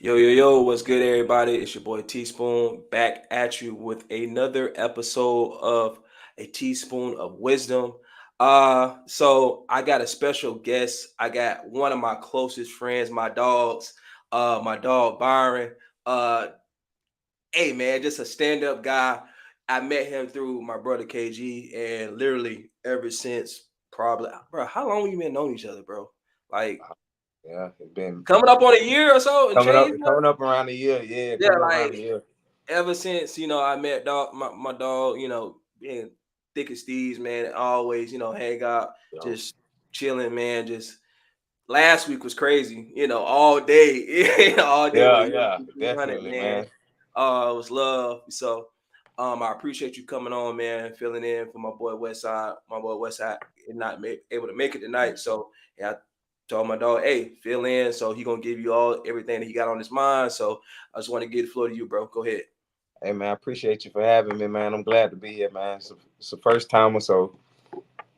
Yo, what's good, everybody? It's your boy Teaspoon back at you with another episode of A Teaspoon of Wisdom. So I got a special guest. I got one of my closest friends, my dogs, my dog Byron. Uh, hey man, just a stand-up guy. I met him through my brother KG, and literally ever since probably, bro, how long you been knowing each other, bro? Like Yeah, it's been coming up on a year or so and change, bro? coming up around a year. Yeah, Yeah, coming up around like a year. ever since I met my dog, being thick as thieves, man, always hang out, You just chilling, man. Just last week was crazy, all day, all day with Yeah, a yeah, 300, definitely, man. man. It was love. So I appreciate you coming on, man, filling in for my boy Westside. My boy Westside is not able to make it tonight, so yeah. I told my dog, hey, fill in. So he gonna give you all everything that he got on his mind. So I just want to give the floor to you, bro. Go ahead. Hey, man, I appreciate you for having me, man. I'm glad to be here, man. It's the first time or so.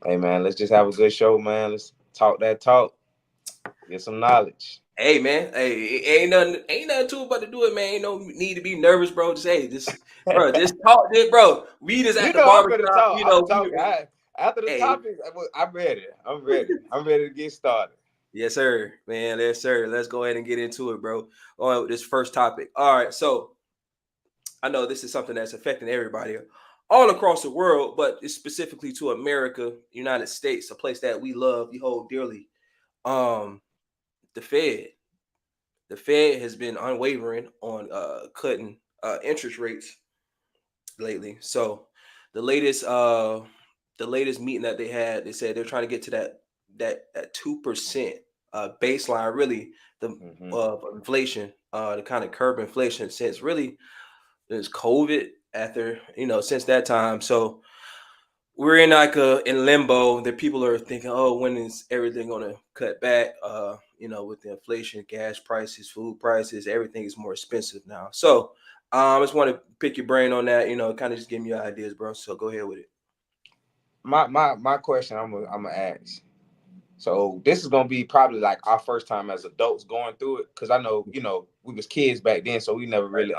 Hey, man, let's just have a good show, man. Let's talk that talk, get some knowledge. Hey man, hey, ain't nothing to it but to do it, man. Ain't no need to be nervous, bro. Just hey, just talk this, bro. We just at You the know, I'm gonna barbershop, talk. I'm gonna talk. we After the hey, topic, I'm ready. I'm ready. I'm ready to get started. yes, sir, man, yes, sir. Let's go ahead and get into it, bro. On with this first topic. All right, so I know this is something that's affecting everybody all across the world, but it's specifically to America, United States, a place that we love, we hold dearly. Um, the Fed. The Fed has been unwavering on cutting interest rates lately. So the latest uh the latest meeting that they had, they said they're trying to get to that 2% baseline, really, the Hmm. of inflation, to kind of curb inflation since really there's COVID after, since that time. So we're in like in limbo that people are thinking, oh, when is everything gonna cut back? With the inflation, gas prices, food prices, everything is more expensive now. So I just want to pick your brain on that, kind of just give me your ideas, bro. So go ahead with it. My question I'm gonna ask. So this is gonna be probably like our first time as adults going through it, because I know we was kids back then, so we never really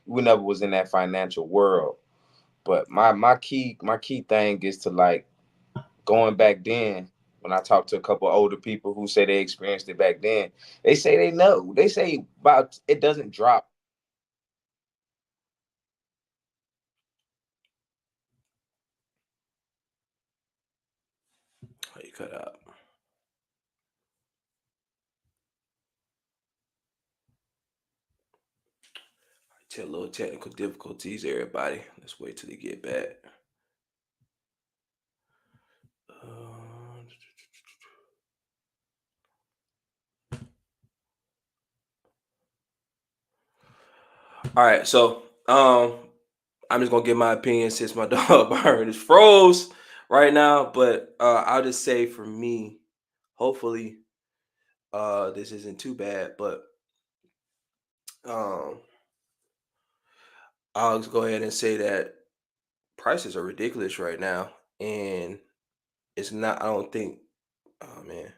we never was in that financial world. But my key thing is to like going back then. When I talk to a couple older people who say they experienced it back then, they say they know. They say about it doesn't drop. Oh, you cut out. Tell a little technical difficulties, everybody. Let's wait till they get back. Uh, all right, so I'm just gonna give my opinion since my dog Byron is froze right now. But I'll just say for me, hopefully, this isn't too bad. But um, I'll just go ahead and say that prices are ridiculous right now, and it's not. I don't think. Oh man,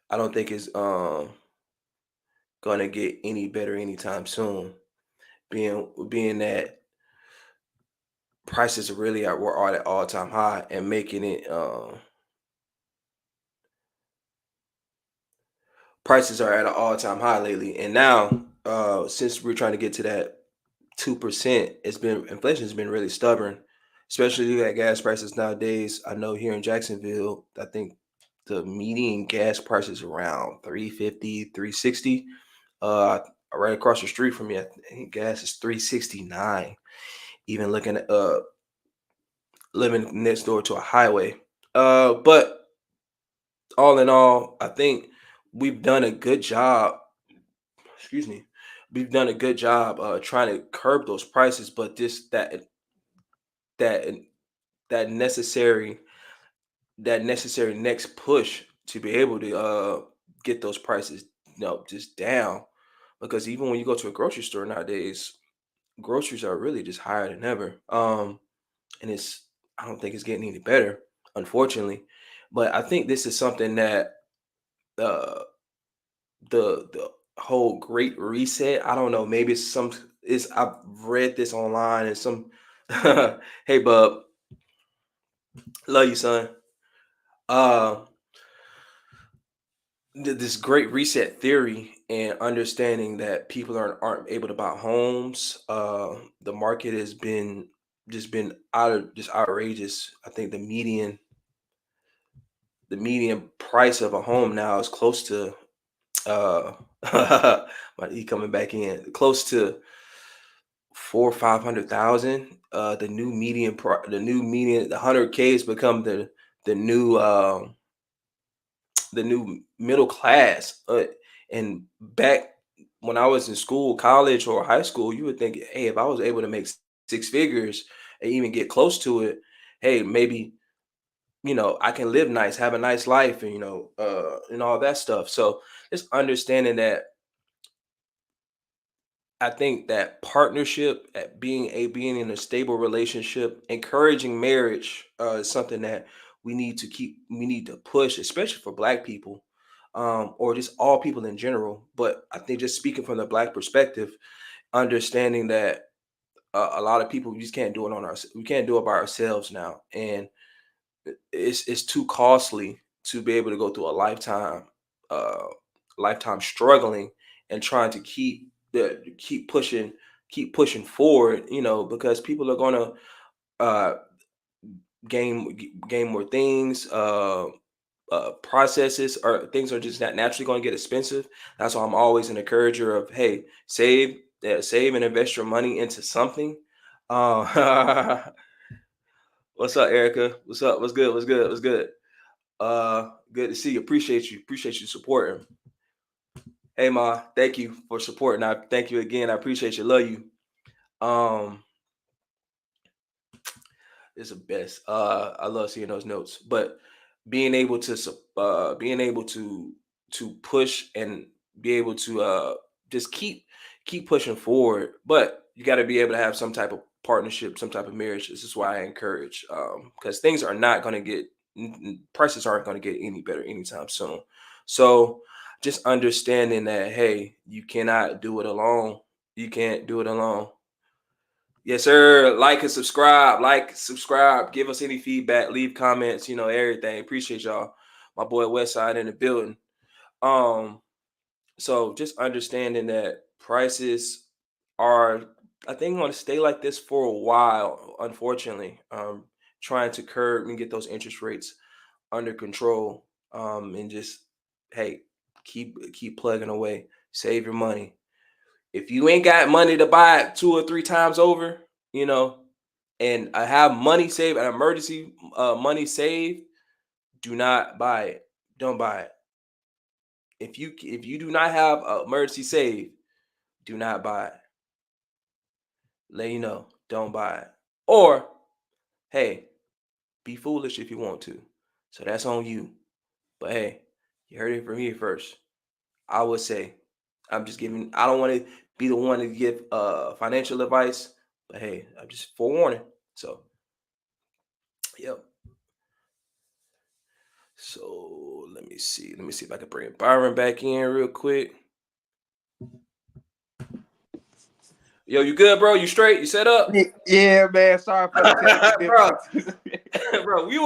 I don't think it's gonna get any better anytime soon. Being that prices are really are at all time high and making it prices are at an all time high lately. And now, since we're trying to get to that 2%, inflation has been really stubborn, especially at gas prices nowadays. I know here in Jacksonville, I think the median gas price is around 350, 360. Uh, right across the street from me, I think gas is 369. Even looking at living next door to a highway. But all in all, I think we've done a good job. Excuse me. We've done a good job trying to curb those prices, but this that that necessary necessary next push to be able to get those prices, just down, because even when you go to a grocery store nowadays, groceries are really just higher than ever. And I don't think it's getting any better, unfortunately. But I think this is something that uh the whole great reset. I don't know. Maybe it's some. It's I've read this online and some. Hey, bub, love you, son. Uh, this great reset theory and understanding that people aren't able to buy homes. The market has been just been out of just outrageous. I think the median price of a home now is close to uh he coming back in close to four or 500,000. The 100K has become the new the new middle class. And back when I was in school, college or high school, you would think, hey, if I was able to make six figures and even get close to it, hey, maybe I can live nice, have a nice life, and and all that stuff. So just understanding that I think that partnership, at being in a stable relationship, encouraging marriage is something that we need to push, especially for Black people, or just all people in general. But I think just speaking from the Black perspective, understanding that a lot of people we just can't do it we can't do it by ourselves now, and it's too costly to be able to go through a uh lifetime struggling and trying to keep pushing forward, because people are going to uh gain more things, processes or things are just not naturally going to get expensive. That's why I'm always an encourager of, hey, save and invest your money into something. uh What's up, Erica? What's up? What's good? What's good? What's good? Good to see you. Appreciate you supporting. Hey, Ma, thank you for supporting. I thank you again. I appreciate you. Love you. Um, it's the best. I love seeing those notes. But being able to push and be able to just keep pushing forward. But you got to be able to have some type of partnership, some type of marriage. This is why I encourage, because things are not going to prices aren't going to get any better anytime soon. So just understanding that, hey, you cannot do it alone. You can't do it alone. Yes, sir. Like and subscribe. Like, subscribe. Give us any feedback. Leave comments. Everything. Appreciate y'all. My boy Westside in the building. Um, so just understanding that prices are, I think, going to stay like this for a while. Unfortunately, trying to curb and get those interest rates under control. And just, hey, keep plugging away. Save your money. If you ain't got money to buy it 2 or 3 times over, you know, and I have money saved, an emergency money saved, do not buy it. Don't buy it. If you do not have an emergency saved, do not buy it. Let you know, don't buy it. Or, hey, be foolish if you want to. So that's on you. But hey, you heard it from me first. I would say, I don't want to be the one to give financial advice, but hey, I'm just forewarning. So, yep. So let me see. Let me see if I can bring Byron back in real quick. Yo, you good, bro? You straight? You set up? Yeah, man. Sorry for the technical Bro, difficulties. bro, we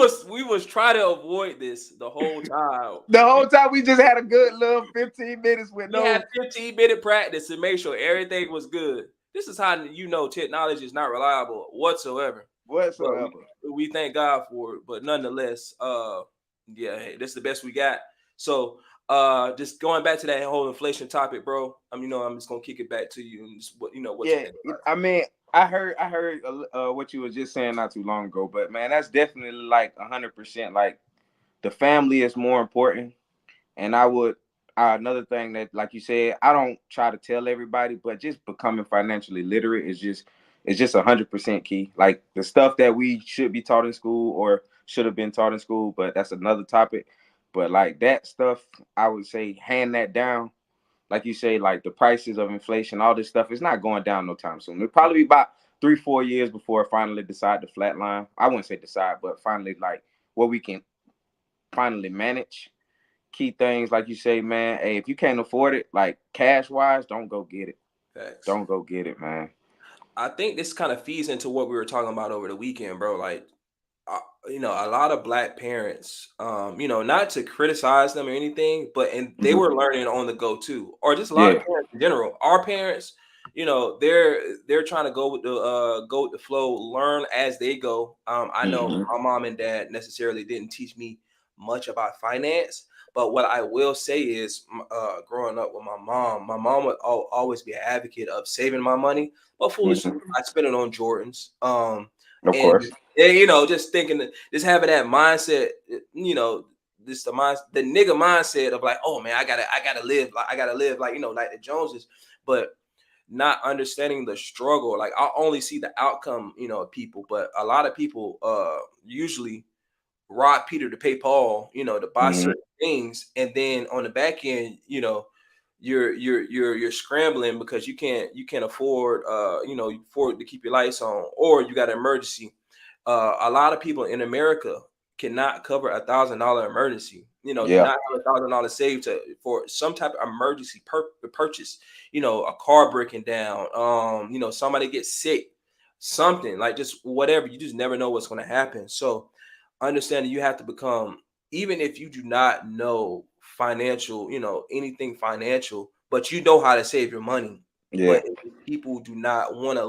was trying to avoid this the whole time. The whole time we just had a good little 15 minutes with We had no. 15-minute practice to make sure everything was good. This is how technology is not reliable whatsoever. But we, Whatsoever. we thank God for it. But nonetheless, yeah, hey, this is the best we got. So just going back to that whole inflation topic, bro. I'm just gonna kick it back to you and just what you Yeah, think about I mean, I heard what you were just saying not too long ago, but man, that's definitely like 100%. Like the family is more important, and I would another thing that, like you said, I don't try to tell everybody, but just becoming financially literate is just 100% key. Like the stuff that we should be taught in school or should have been taught in school, but that's another topic. But like that stuff, I would say hand that down, like you say, like the prices of inflation, all this stuff is not going down no time soon. It'll probably be about 3-4 years before it finally decide to flatline. I wouldn't say decide, but finally like what we can finally manage. key things, like you say, man. Hey, if you can't afford it, like cash wise, don't go get it. Facts. Don't go get it, man. I think this kind of feeds into what we were talking about over the weekend, bro. Like, a lot of black parents, not to criticize them or anything, but and they Hmm. were learning on the go too, or just a lot of Yeah. parents in general. Our parents, they're trying to go with the flow, learn as they go. I know Hmm. my mom and dad necessarily didn't teach me much about finance, but what I will say is, growing up with my mom would always be an advocate of saving my money, but foolishly, Hmm. I spent it on Jordans. Of And course. just thinking, just having that mindset, this the nigga mindset of like, oh man, I gotta live, like like the Joneses, but not understanding the struggle. Like I only see the outcome, of people, but a lot of people usually rob Peter to pay Paul, to buy Hmm. certain things, and then on the back end, you're scrambling because you can't afford afford to keep your lights on, or you got an emergency. A lot of people in America cannot cover $1,000 emergency. Do Yeah. not have $1,000 saved for some type of emergency purchase. A car breaking down. Somebody gets sick, something like just whatever. You just never know what's going to happen. So understanding you have to become, even if you do not know financial, anything financial, but you know how to save your money. Yeah. But if people do not want to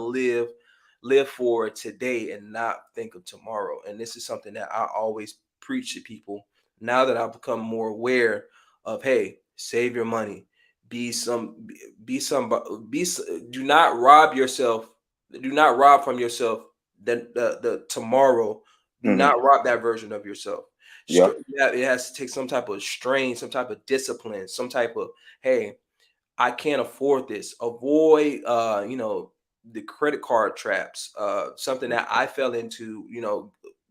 live for today and not think of tomorrow. And this is something that I always preach to people now that I've become more aware of. Hey, save your money. Be some be some be Do not rob yourself. Do not rob from yourself the tomorrow. Do Hmm. not rob that version of yourself. Yeah. Yeah, it has to take some type of strain, some type of discipline, some type of, hey, I can't afford this. Avoid the credit card traps. Something that I fell into,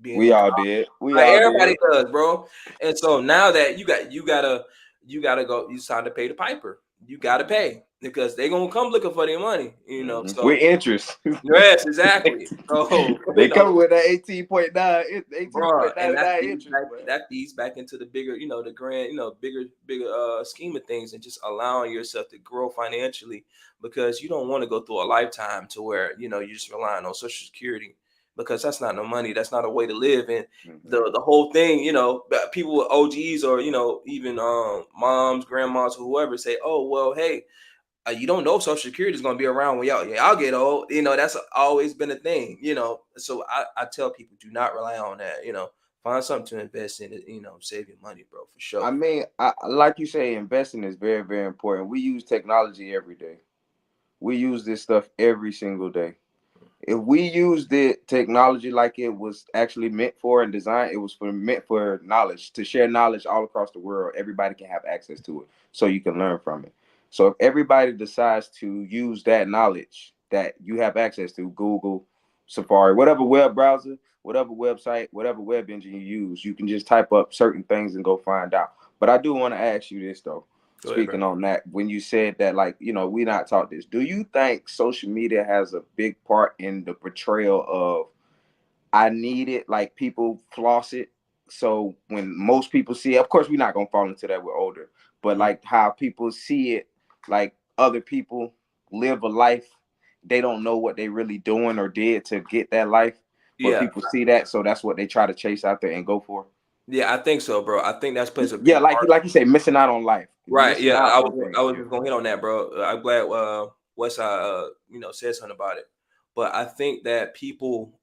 being We in all did. We like all everybody did. does, bro. And so now that you gotta go, you time to pay the piper. You gotta pay because they gonna come looking for their money, Hmm. With So interest. yes, exactly. So They coming with that 18.9, bro, and 18.99 interest, man. that feeds back into the bigger, the grand, bigger scheme of things, and just allowing yourself to grow financially, because you don't want to go through a lifetime to where you're just relying on Social Security, because that's not no money, that's not a way to live. And Hmm. the whole thing, people with OGs, or even moms, grandmas, or whoever, say, oh well, hey, you don't know Social Security is going to be around when y'all get old. That's always been a thing. So I tell people, do not rely on that. Find something to invest in. Save your money, bro, for I sure. mean, like you say, investing is very, very important. We use technology every day. We use this stuff every single day. If we used the technology like it was actually meant for and designed, it was meant for knowledge, to share knowledge all across the world. Everybody can have access to it, so you can learn from it. So if everybody decides to use that knowledge that you have access to, Google, Safari, whatever web browser, whatever website, whatever web engine you use, you can just type up certain things and go find out. But I do want to ask you this though. Go ahead, bro. Speaking on that, when you said that, like, we not taught this, do you think social media has a big part in the portrayal of I need it, like people floss it? So when most people see it, of course, we're not gonna fall into that, we're older, but Mhm. like how people see it, like other people live a life, they don't know what they really doing or did to get that life, but Yeah, people see that, so that's what they try to chase out there and go for. yeah, I think so, bro. I think that's plays a Yeah, big like part. you say, missing out on life, Right. missing Yeah, out I on was I things. was Yeah. just gonna hit on that, bro. I'm glad Westside said something about it. But I think that people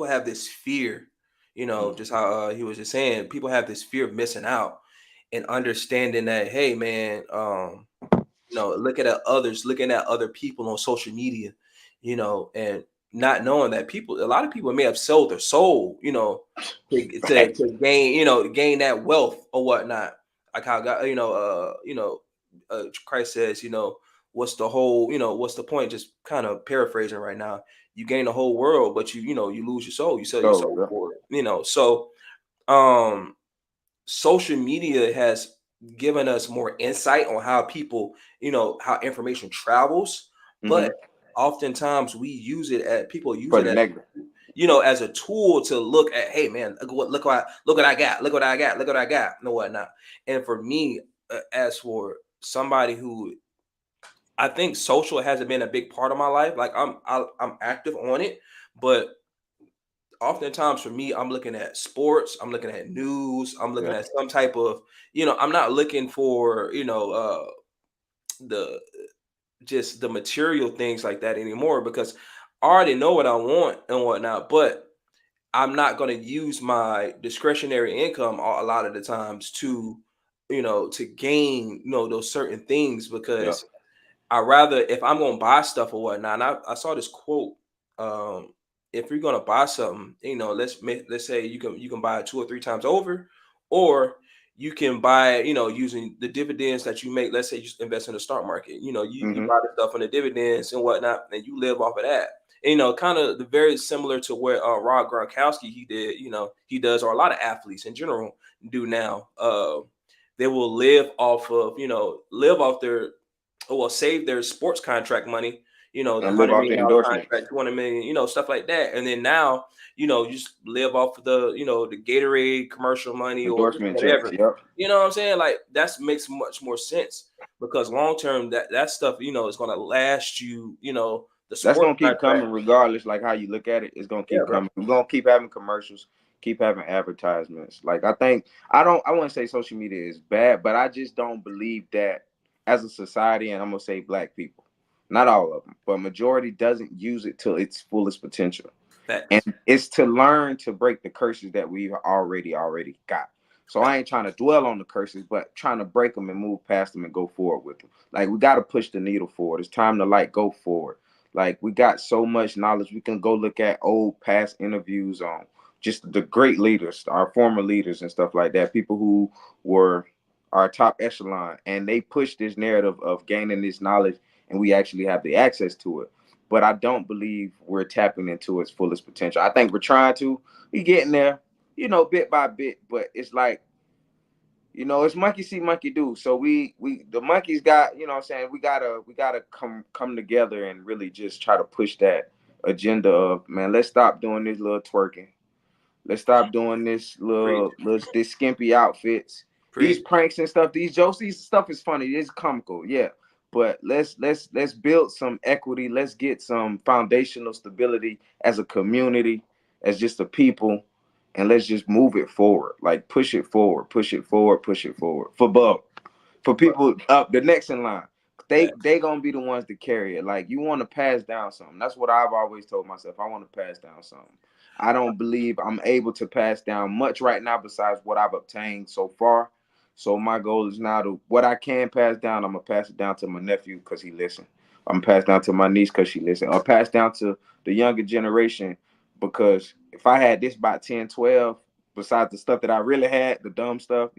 have this fear, just how he was just saying, people have this fear of missing out, and understanding that, hey man, looking at other people on social media, and not knowing that a lot of people may have sold their soul, to gain, gain that wealth or whatnot. Like how God, Christ says, what's the point? Just kind of paraphrasing right now. You gain the whole world, but you lose your soul. You sell your So soul yeah. for it. So um social media has given us more insight on how people, how information travels, Hmm. but oftentimes we use it, as people use For it the as, negative. as a tool to look at, hey man, look what I got, look what I got, and whatnot. And for me, as for somebody who, I think social hasn't been a big part of my life. Like I'm active on it, but oftentimes for me, I'm looking at sports, I'm looking at news, I'm looking Yeah. at some type of, I'm not looking for, the just the material things like that anymore, because I already know what I want and whatnot. But I'm not going to use my discretionary income a lot of the times to, to gain, those certain things, Yeah. because I rather, if I'm gonna buy stuff or whatnot. And I saw this quote. If you're gonna buy something, let's say you can buy it 2 or 3 times over, or you can buy it, using the dividends that you make. Let's say you just invest in the stock market. You Hmm. buy the stuff on the dividends and whatnot, and you live off of that. And, kind of the very similar to what Rob Gronkowski he did. He does, or a lot of athletes in general do now. They will live off their, well, save their sports contract money, the And live off the $100 million endorsements. contract, 200 million, stuff like that. And then now, you just live off of the Gatorade commercial money or just Endorsement checks. whatever. Yep. You know what I'm saying? Like, that makes much more sense, because long term, that stuff, is gonna last you, the That's sports gonna keep contract. coming regardless, like how you look at it. It's gonna Yeah, keep bro. coming. We're gonna keep having commercials, keep having advertisements. Like I think I wouldn't say social media is bad, but I just don't believe that as a society, and I'm gonna say black people, not all of them, but majority doesn't use it to its fullest potential. And Facts. it's to learn to break the curses that we've already got. So I ain't trying to dwell on the curses, but trying to break them and move past them and go forward with them. Like we got to push the needle forward. It's time to like go forward. Like we got so much knowledge. We can go look at old past interviews on just the great leaders, our former leaders and stuff like that. People who were our top echelon, and they push this narrative of gaining this knowledge, and we actually have the access to it. But I don't believe we're tapping into its fullest potential. I think we're trying to. We getting there, bit by bit. But it's like, it's monkey see, monkey do. So we the monkeys got, what I'm saying, we gotta come together and really just try to push that agenda of, man, let's stop doing this little twerking. Let's stop doing this Preach. this skimpy outfits, these Preach. pranks and stuff, these jokes, these stuff is funny, it's comical, yeah. But let's build some equity. Let's get some foundational stability as a community, as just a people, and let's just move it forward. Like push it forward, push it forward, push it forward. For people up the next in line, they gonna be the ones to carry it. Like you want to pass down something. That's what I've always told myself. I want to pass down something. I don't believe I'm able to pass down much right now besides what I've obtained so far. So my goal is now to what I can pass down, I'm gonna pass it down to my nephew because he listens. I'm gonna pass down to my niece because she listens. I'll pass down to the younger generation because if I had this by 10, 12, besides the stuff that I really had, the dumb stuff,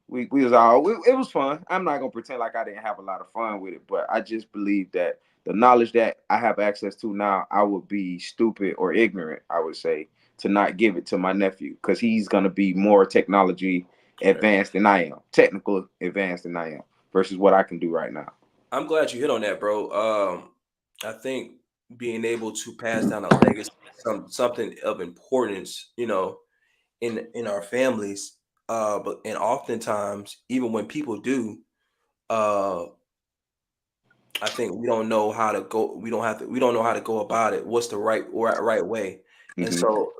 we was all it was fun. I'm not gonna pretend like I didn't have a lot of fun with it, but I just believe that the knowledge that I have access to now, I would be stupid or ignorant, I would say, to not give it to my nephew because he's gonna be more technology advanced than I am, technical advanced than I am, versus what I can do right now. I'm glad you hit on that, bro. I think being able to pass down a legacy, something of importance, in our families. But and oftentimes, even when people do, uh, I think we don't know how to go. We don't know how to go about it. What's the right way? And Mm-hmm. so,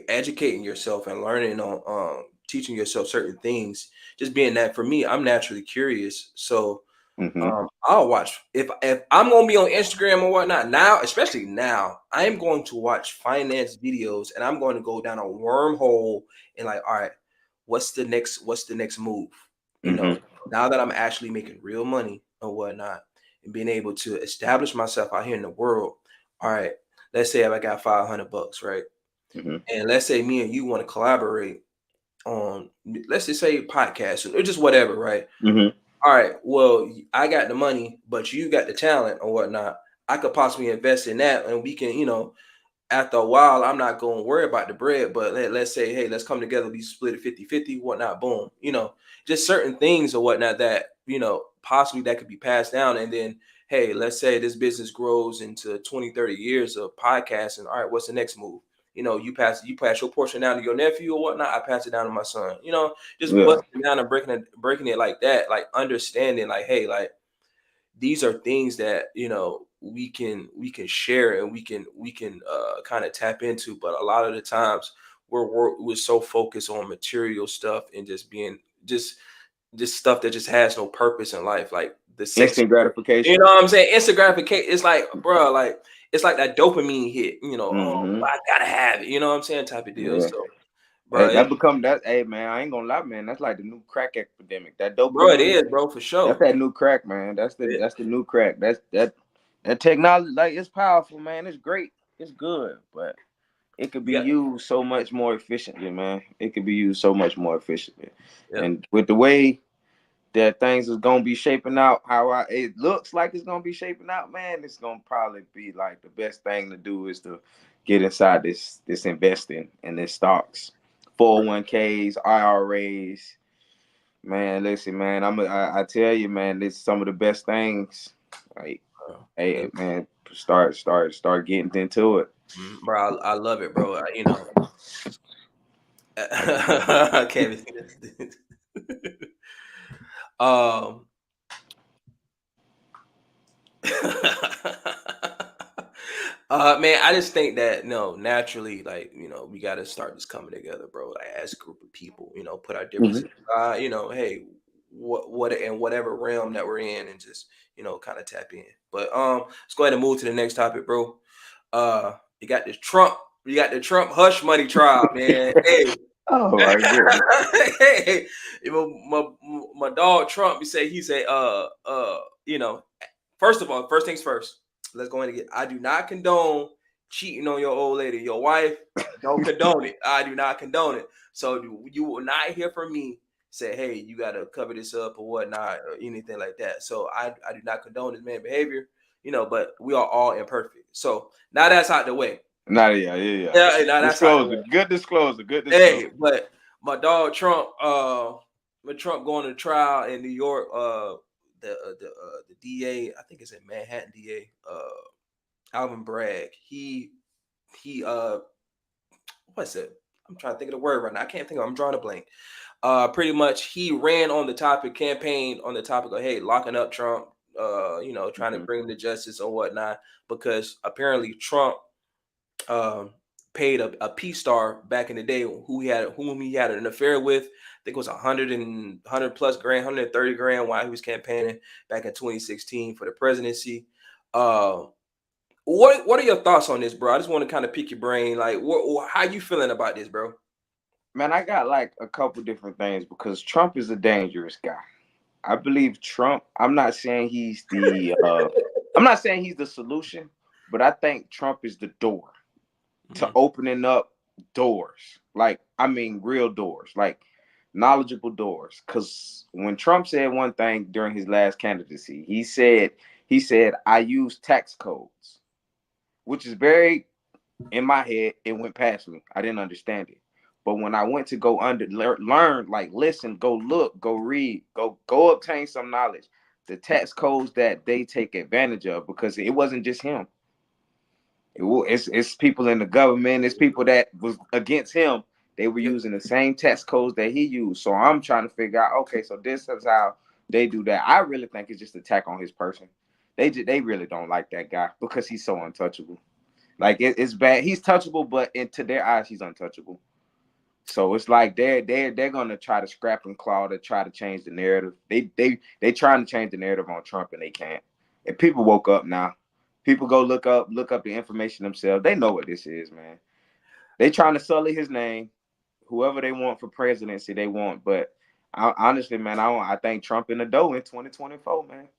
educating yourself and learning on, teaching yourself certain things. Just being that, for me, I'm naturally curious. So Mm-hmm. I'll watch, if I'm gonna be on Instagram or whatnot now, especially now. I am going to watch finance videos, and I'm going to go down a wormhole and, like, all right, what's the next move? You know, Mm-hmm. now that I'm actually making real money or whatnot, and being able to establish myself out here in the world. All right, let's say if I got $500, right, Mm-hmm. and let's say me and you want to collaborate on, let's just say, podcast or just whatever, right? Mm-hmm. All right, well, I got the money, but you got the talent or whatnot. I could possibly invest in that, and we can, after a while, I'm not going to worry about the bread, but let's say, hey, let's come together, we split it 50-50, whatnot, boom. Just certain things or whatnot that, possibly that could be passed down. And then, hey, let's say this business grows into 20, 30 years of podcasting. All right, what's the next move? You pass your portion down to your nephew or whatnot. I pass it down to my son. Just Yeah. busting it down and breaking it like that, like understanding, like, hey, like these are things that we can share and we can kind of tap into. But a lot of the times we're so focused on material stuff and just being just stuff that just has no purpose in life, like the sex. Instant You gratification. know what I'm saying? Instant gratification. It's like, bro, like it's like that dopamine hit. Oh, Mm-hmm. I gotta have it. You know what I'm saying? Type of deal. Yeah. So, Hey, bro, that become that. Hey, man, I ain't gonna lie, man. That's like the new crack epidemic. That it dopamine. is, bro, for That's sure. that new crack, man. That's the new crack. That technology. Like, it's powerful, man. It's great. It's good, but it could be Yeah, used so much more efficiently, man. It could be used so much more efficiently. yeah. And with the way that things is gonna be shaping out, it looks like it's gonna be shaping out, man, it's gonna probably be like the best thing to do is to get inside this investing in this stocks, 401ks, IRAs. Man, listen, man, I tell you, man, this is some of the best things. Like, Yeah. hey, man, start getting into it. Bro, I love it, bro. I can't even this. um man, I just think that no, naturally, like, we gotta start this coming together, bro. Like, as a group of people, put our differences Mhm. aside, hey, what in whatever realm that we're in, and just, kind of tap in. But let's go ahead and move to the next topic, bro. You got this Trump, you got the Trump hush money trial, man. Hey, Oh my goodness. hey, my dog Trump, he say, first of all, first things first, let's go in and get. I do not condone cheating on your old lady, your wife. Don't condone it. I do not condone it. So you will not hear from me say, hey, you got to cover this up or whatnot or anything like that. So I do not condone this man behavior, but we are all imperfect. So now that's out the way. Not yeah. Yeah, now that's out the Disclosure. way. Good disclosure. Good Hey, disclosure. but my dog Trump, with Trump going to trial in New York, the DA, I think it's in Manhattan DA, Alvin Bragg. He what's it? I'm trying to think of the word right now. I can't think of. I'm drawing a blank. Pretty much he ran on the topic, campaign on the topic of, hey, locking up Trump, trying to Mhm. bring him to justice or whatnot, because apparently Trump um, paid a P star back in the day whom he had an affair with. I think it was 100 plus grand, 130 grand while he was campaigning back in 2016 for the presidency. Uh, what are your thoughts on this, bro? I just want to kind of pick your brain. Like, how you feeling about this, bro? Man, I got like a couple different things because Trump is a dangerous guy. I believe Trump. I'm not saying he's the solution, but I think Trump is the door to Mhm. opening up doors. Like, I mean, real doors, like knowledgeable doors. Because when Trump said one thing during his last candidacy, he said I use tax codes, which is very in my head. It went past me. I didn't understand it. But when I went to go learn, like listen, go look, go read, go obtain some knowledge, the tax codes that they take advantage of, because it wasn't just him. It's people in the government. It's people that was against him. They were Yep. using the same tax codes that he used. So I'm trying to figure out. Okay, so this is how they do that. I really think it's just an attack on his person. They really don't like that guy because he's so untouchable. Like, it's bad. He's touchable, but into their eyes, he's untouchable. So it's like they're gonna try to scrap and claw to try to change the narrative. They trying to change the narrative on Trump, and they can't. And people woke up now. People go look up the information themselves. They know what this is, man. They trying to sully his name. Whoever they want for presidency, they want. But honestly, man, I think Trump in the dough in 2024, man.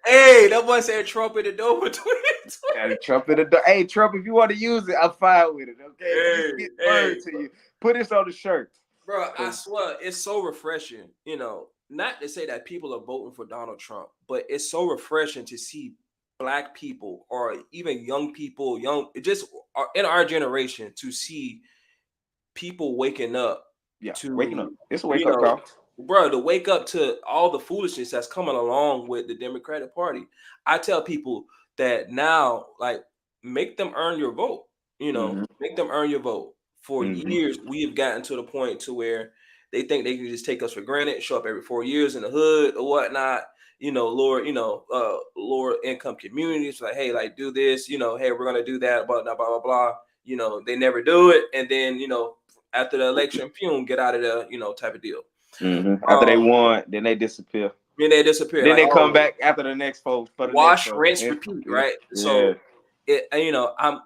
Hey, that boy said Trump in the door for 2020. And Trump in the dough. Hey, Trump, if you want to use it, I'm fine with it. Okay, let me Hey, get hey, word to you. Put this on the shirt. bro, I 'Cause swear it's so refreshing. Not to say that people are voting for Donald Trump, but it's so refreshing to see black people or even young people, just in our generation, to see people waking up yeah, waking up. to, It's a wake you up know, call. bro, to wake up to all the foolishness that's coming along with the Democratic Party. I tell people that now, like, make them earn your vote. Mm-hmm. Make them earn your vote. For Mm-hmm. years, we have gotten to the point to where they think they can just take us for granted, show up every 4 years in the hood or whatnot. Lower income communities, like, hey, like, do this. Hey, we're gonna do that, blah blah blah blah blah. They never do it, and then after the election, get out of there, type of deal. Mm-hmm. After they Um, won, then they disappear. then they disappear Then like they come always. back after the next vote for the next Wash, vote. rinse, repeat, right? Yeah. So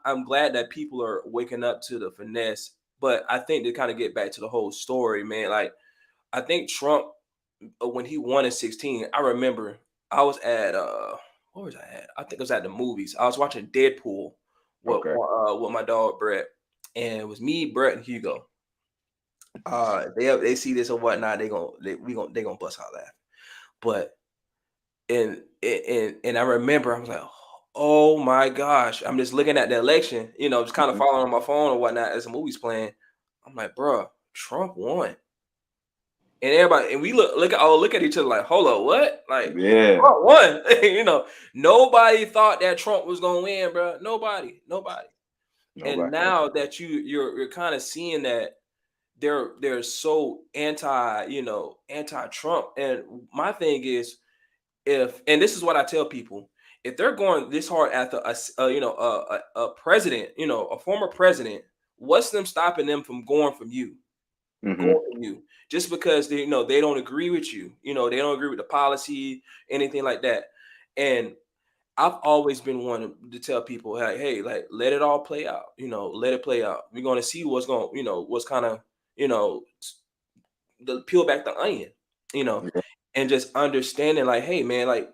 I'm glad that people are waking up to the finesse, but I think to kind of get back to the whole story, man, like I think Trump, when he won in 16, I remember I was at where was I at? I think it was at the movies. I was watching Deadpool Okay. with my dog Brett, and it was me, Brett, and Hugo. They see this or whatnot, they gonna bust out laughing. But and I remember I was like, oh my gosh, I'm just looking at the election, just kind of Mm-hmm. following on my phone or whatnot as the movie's playing. I'm like, bro, Trump won. And everybody, and we look at each other like, hold up, what? Like, Yeah. Trump won. Nobody thought that Trump was gonna win, bro. Nobody. And Nobody. now that you're kind of seeing that they're so anti-Trump. And my thing is, and this is what I tell people, if they're going this hard after a president, a former president, what's them stopping them from going from you? Mm-hmm. Going from you just because they don't agree with you, they don't agree with the policy, anything like that. And I've always been one to tell people, hey, like, let it all play out, let it play out. We're going to see what's kind of, you know the peel back the onion, you know, Yeah. and just understanding, like, hey man, like,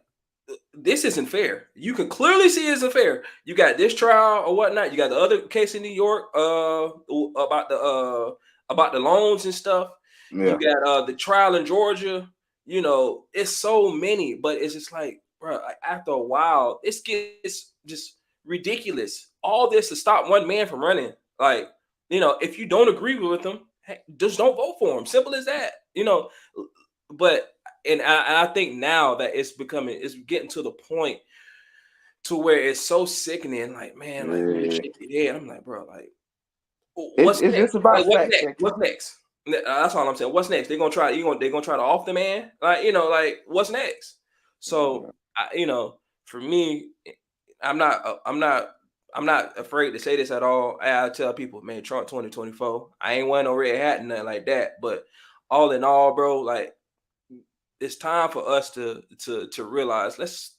this isn't fair. You can clearly see it isn't fair. You got this trial or whatnot. You got the other case in New York, about the loans and stuff. You Yeah. got the trial in Georgia. It's so many, but it's just like, bro, like, after a while, it gets just ridiculous. All this to stop one man from running. Like, if you don't agree with him, hey, just don't vote for him. Simple as that. But and I think now that it's getting to the point to where it's so sickening. Like, man, like, we Yeah. shake your head. I'm like, bro, like, It's what's it's next? just about Like, what's fact next? checking. What's next? That's all I'm saying. What's next? They're gonna try to off the man. Like, like, what's next? So, for me, I'm not I'm not I'm not afraid to say this at all. I tell people, man, Trump 2024. I ain't wearing no red hat and nothing like that. But all in all, bro, like, it's time for us to realize, let's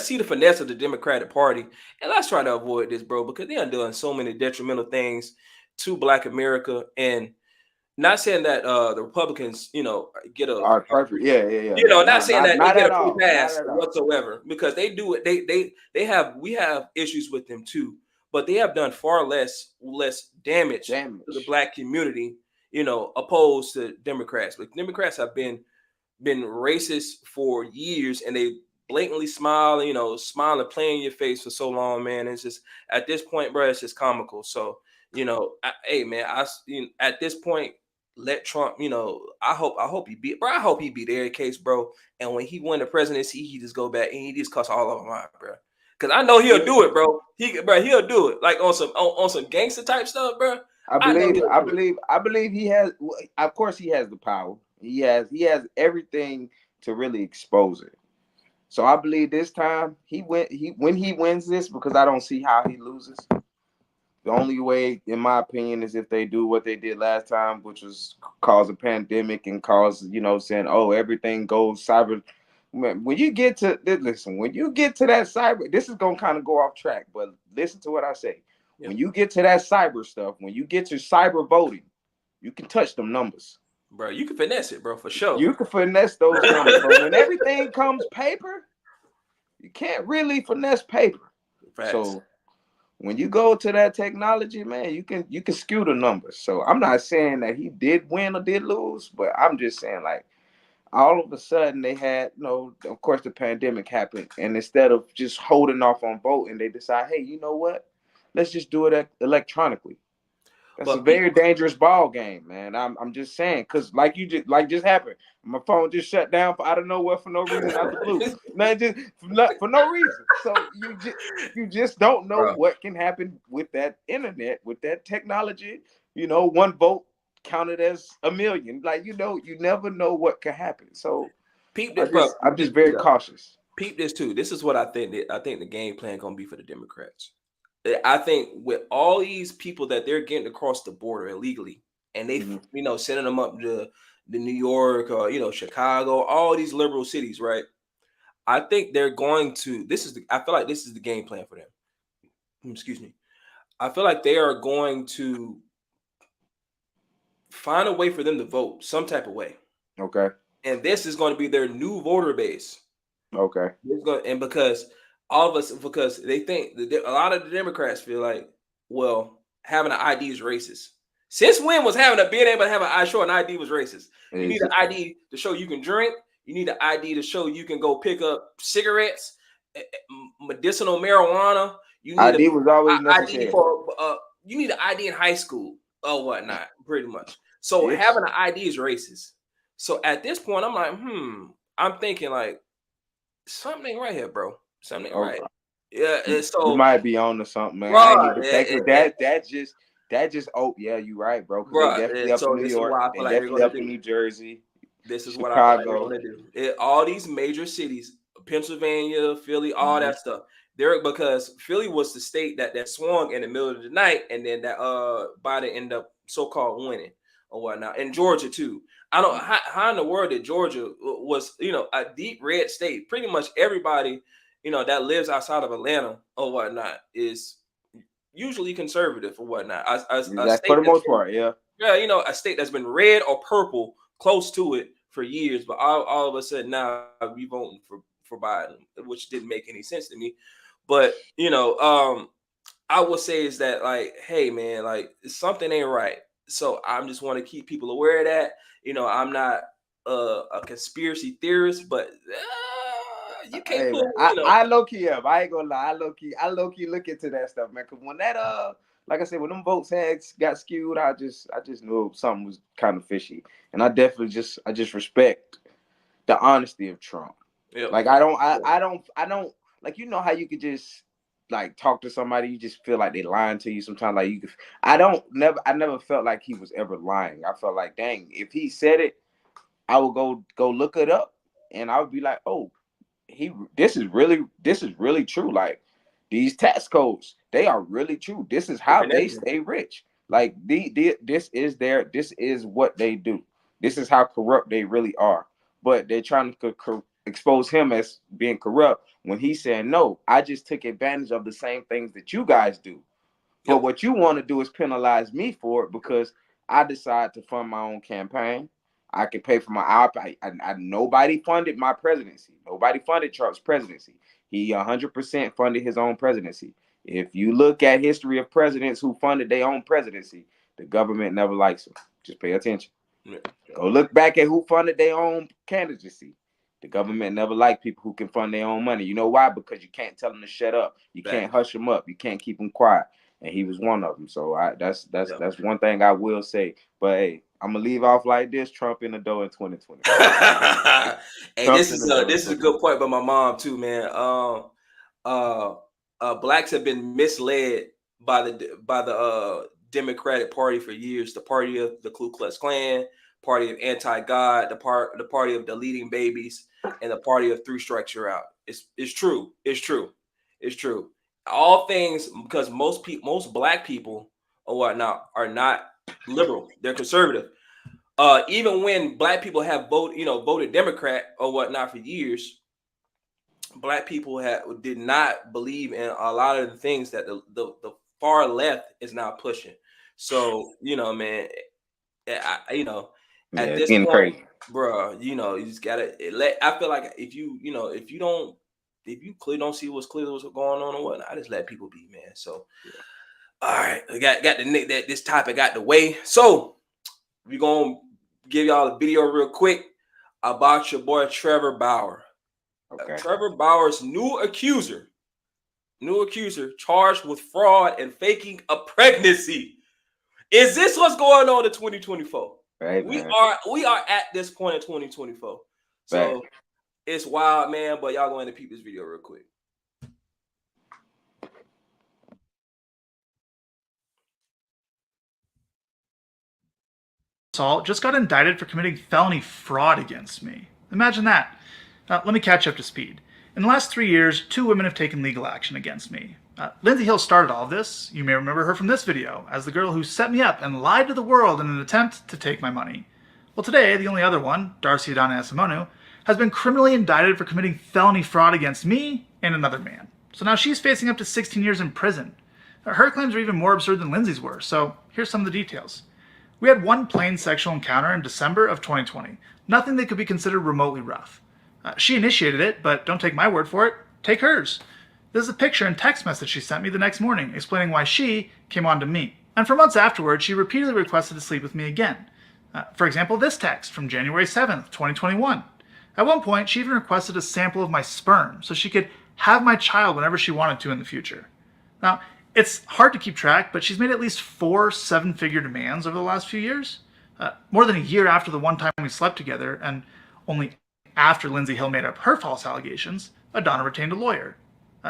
see the finesse of the Democratic Party, and let's try to avoid this, bro, because they are doing so many detrimental things to Black America. And not saying that the Republicans, get All right, perfect. Yeah, yeah, yeah. No, not saying that they not get at a free all. Not pass at all. whatsoever, because they do it. They have we have issues with them too, but they have done far less damage to the Damage. Black community, opposed to Democrats. But Democrats have been racist for years, and they blatantly smile and play in your face for so long, man. It's just, at this point, bro, it's just comical. So, hey, man, at this point, let Trump. I hope he beat, bro. I hope he beat their case, bro. And when he won the presidency, he just go back and he just cuss all of them out, bro. Cause I know he'll Yeah. do it, bro. He'll do it, like on some gangster type stuff, bro. I know he'll do it. I believe he has. Of course, he has the power. He has everything to really expose it. So I believe this time when he wins this, because I don't see how he loses. The only way, in my opinion, is if they do what they did last time, which was cause a pandemic and cause, saying, oh, everything goes cyber. When you get to listen, when you get to that cyber, this is gonna kind of go off track, but listen to what I say. Yeah, When you get to that cyber stuff, when you get to cyber voting, you can touch them numbers. bro. You can finesse it, bro, for sure. You can finesse those numbers, but when everything comes paper, you can't really finesse paper. Facts. So when you go to that technology, man, you can skew the numbers. So I'm not saying that he did win or did lose, but I'm just saying, like, all of a sudden they had, of course the pandemic happened, and instead of just holding off on voting, they decide, hey, you know what? Let's just do it electronically. That's a But people, very dangerous ball game, man. I'm just saying, cause like just happened. My phone just shut down out of nowhere for no reason, out the blue. Man, just for no reason. So you just don't know bro, what can happen with that internet, with that technology. One vote counted as a million. Like you never know what could happen. So peep I this, bro. just I'm Peep this just too, very though. cautious. Peep this too. This is what I think. I think the game plan gonna be for the Democrats. I think with all these people that they're getting across the border illegally, and they, Mhm. sending them up to New York or Chicago, all these liberal cities, right? I think they're going to. I feel like this is the game plan for them. Excuse me. I feel like they are going to find a way for them to vote some type of way, Okay. and this is going to be their new voter base. Okay. And because all of us, because they think that a lot of the Democrats feel like, well, having an ID is racist. Since when was being able to have an ID was racist? You need Is an it ID to show you can drink. You need an ID to show you can go pick up cigarettes, medicinal marijuana. You need ID was always ID necessary. for you need an ID in high school or whatnot, pretty much. So Yes. having an ID is racist. So at this point, I'm like, I'm thinking like something ain't right here, bro. Something ain't right. Okay. Yeah, and You so, might be on to something, man. I bro, ain't even think of that. That just oh yeah, you right, bro. Because they definitely and up in so New this is York. what I They feel like they're definitely gonna up in do. New Jersey, This is what I feel like they're Chicago. gonna do. All these major cities, Pennsylvania, Philly, all Hmm. that stuff. They're because Philly was the state that swung in the middle of the night, and then that Biden ended up so-called winning or whatnot. And Georgia too. I don't how in the world that Georgia was a deep red state. Pretty much everybody that lives outside of Atlanta or whatnot is usually conservative or whatnot. A That's for state the that's most part, yeah. yeah, a state that's been red or purple close to it for years, but all of a sudden now we voting for Biden, which didn't make any sense to me. But I would say is that like, hey man, like something ain't right. So I'm just want to keep people aware of that. I'm not a conspiracy theorist, but you can't Hey man, pull, I low key up. I ain't gonna lie. I low key look into that stuff, man. Cause when that like I said, when them votes got skewed, I just knew something was kind of fishy, and I definitely I just respect the honesty of Trump. Yep. Like I don't like how you could just like talk to somebody, you just feel like they lying to you sometimes. Like you could, I never felt like he was ever lying. I felt like, dang, if he said it, I would go look it up, and I would be like, oh, he this is really true. Like these tax codes, they are really true. This is how they stay rich. Like this is what they do. This is how corrupt they really are. But they're trying to expose him as being corrupt when he's saying, no, I just took advantage of the same things that you guys do. But Yep. what you want to do is penalize me for it because I decide to fund my own campaign. I can pay for my nobody funded my presidency. Nobody funded Trump's presidency. He 100% funded his own presidency. If you look at history of presidents who funded their own presidency, the government never likes them. Just pay attention. Yeah. Go look back at who funded their own candidacy. The government never liked people who can fund their own money. You know why? Because you can't tell them to shut up. You can't Back. hush them up. You can't keep them quiet. And he was one of them. So that's that's Yep. that's one thing I will say. But hey, I'm gonna leave off like this: Trump in the door in 2024. Hey, Trump this in is the door in a good 2024. point by my mom too, man. Uh, blacks have been misled by the Democratic Party for years. The party of the Ku Klux Klan, party of anti-God, the party of deleting babies, and the party of three strikes you're out. It's true. It's true. It's true. All things because most black people or whatnot are not liberal. They're conservative. Even when black people have voted Democrat or whatnot for years, black people did not believe in a lot of the things that the far left is now pushing. So man, Yeah, at it's this getting point, crazy. bro, you just gotta let. I feel like if you don't, if you clearly don't see what's going on or whatnot, I just let people be, man. So all right, we got the that this topic out the way. So we're gonna give y'all a video real quick about your boy Trevor Bauer. Okay. Trevor Bauer's new accuser charged with fraud and faking a pregnancy. Is this what's going on in 2024? Right, We man. are at this point in 2024. Right. So it's wild, man. But y'all going to peep this video real quick. Assault just got indicted for committing felony fraud against me. Imagine that. Now, let me catch you up to speed. In the last 3 years, 2 women have taken legal action against me. Lindsay Hill started all of this. You may remember her from this video as the girl who set me up and lied to the world in an attempt to take my money. Well, today, the only other one, Darcy Adana Asimonu, has been criminally indicted for committing felony fraud against me and another man. So now she's facing up to 16 years in prison. Her claims are even more absurd than Lindsay's were, so here's some of the details. We had one plain sexual encounter in December of 2020. Nothing that could be considered remotely rough. She initiated it, but don't take my word for it. Take hers. This is a picture and text message she sent me the next morning explaining why she came on to me. And for months afterwards, she repeatedly requested to sleep with me again. For example, this text from January 7th, 2021. At one point, she even requested a sample of my sperm so she could have my child whenever she wanted to in the future. Now, it's hard to keep track, but she's made at least 4 7-figure demands over the last few years. More than a year after the one time we slept together, and only after Lindsay Hill made up her false allegations, Adana retained a lawyer.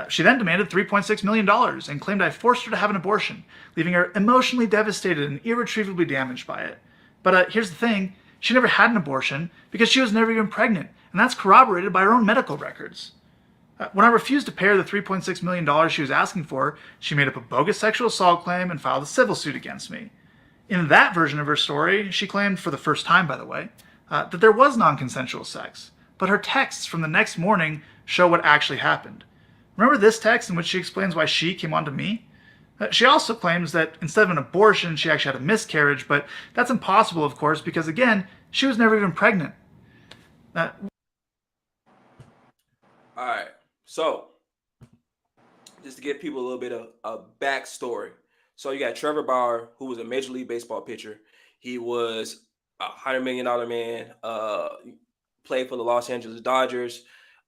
She then demanded $3.6 million and claimed I forced her to have an abortion, leaving her emotionally devastated and irretrievably damaged by it. But here's the thing, she never had an abortion because she was never even pregnant, and that's corroborated by her own medical records. When I refused to pay her the $3.6 million she was asking for, she made up a bogus sexual assault claim and filed a civil suit against me. In that version of her story, she claimed, for the first time by the way, that there was non-consensual sex, but her texts from the next morning show what actually happened. Remember this text in which she explains why she came on to me? She also claims that instead of an abortion, she actually had a miscarriage, but that's impossible, of course, because again, she was never even pregnant. All right. So, just to give people a little bit of a backstory. So, you got Trevor Bauer, who was a Major League Baseball pitcher. He was $100 million man, played for the Los Angeles Dodgers.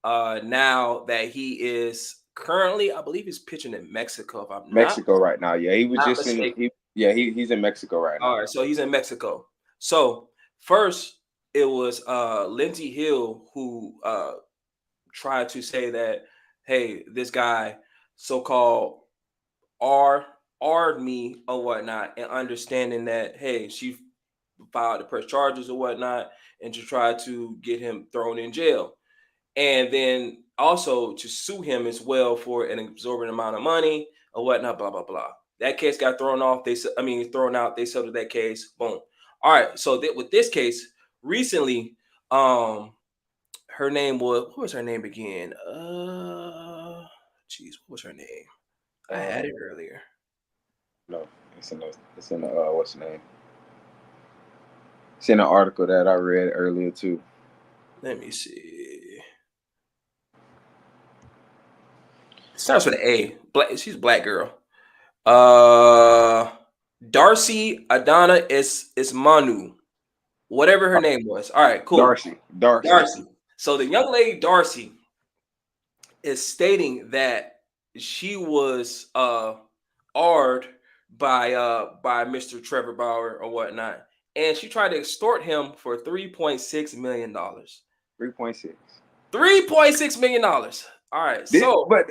Now that he is currently, I believe he's pitching in Mexico, if I'm Mexico right now. Yeah, he was not just mistaken. he's in Mexico right now. All right, so he's in Mexico. So, first, it was Lindsay Hill who tried to say that, hey, this guy so-called R'd me or whatnot, and understanding that, hey, she filed to press charges or whatnot, and to try to get him thrown in jail. And then also to sue him as well for an exorbitant amount of money or whatnot, blah, blah, blah. That case got thrown off. Thrown out. They settled that case. Boom. All right. So with this case, recently, her name was, what was her name again? What was her name? I had it earlier. No, it's in the what's the name? It's in an article that I read earlier too. Let me see. It starts with an A. Black. She's a black girl. Darcy Adana is Manu. Whatever her name was. All right, cool. Darcy. So the young lady Darcy is stating that she was R'd by Mr. Trevor Bauer or whatnot, and she tried to extort him for $3.6 million. 3.6. $3.6 million. All right, so hold on.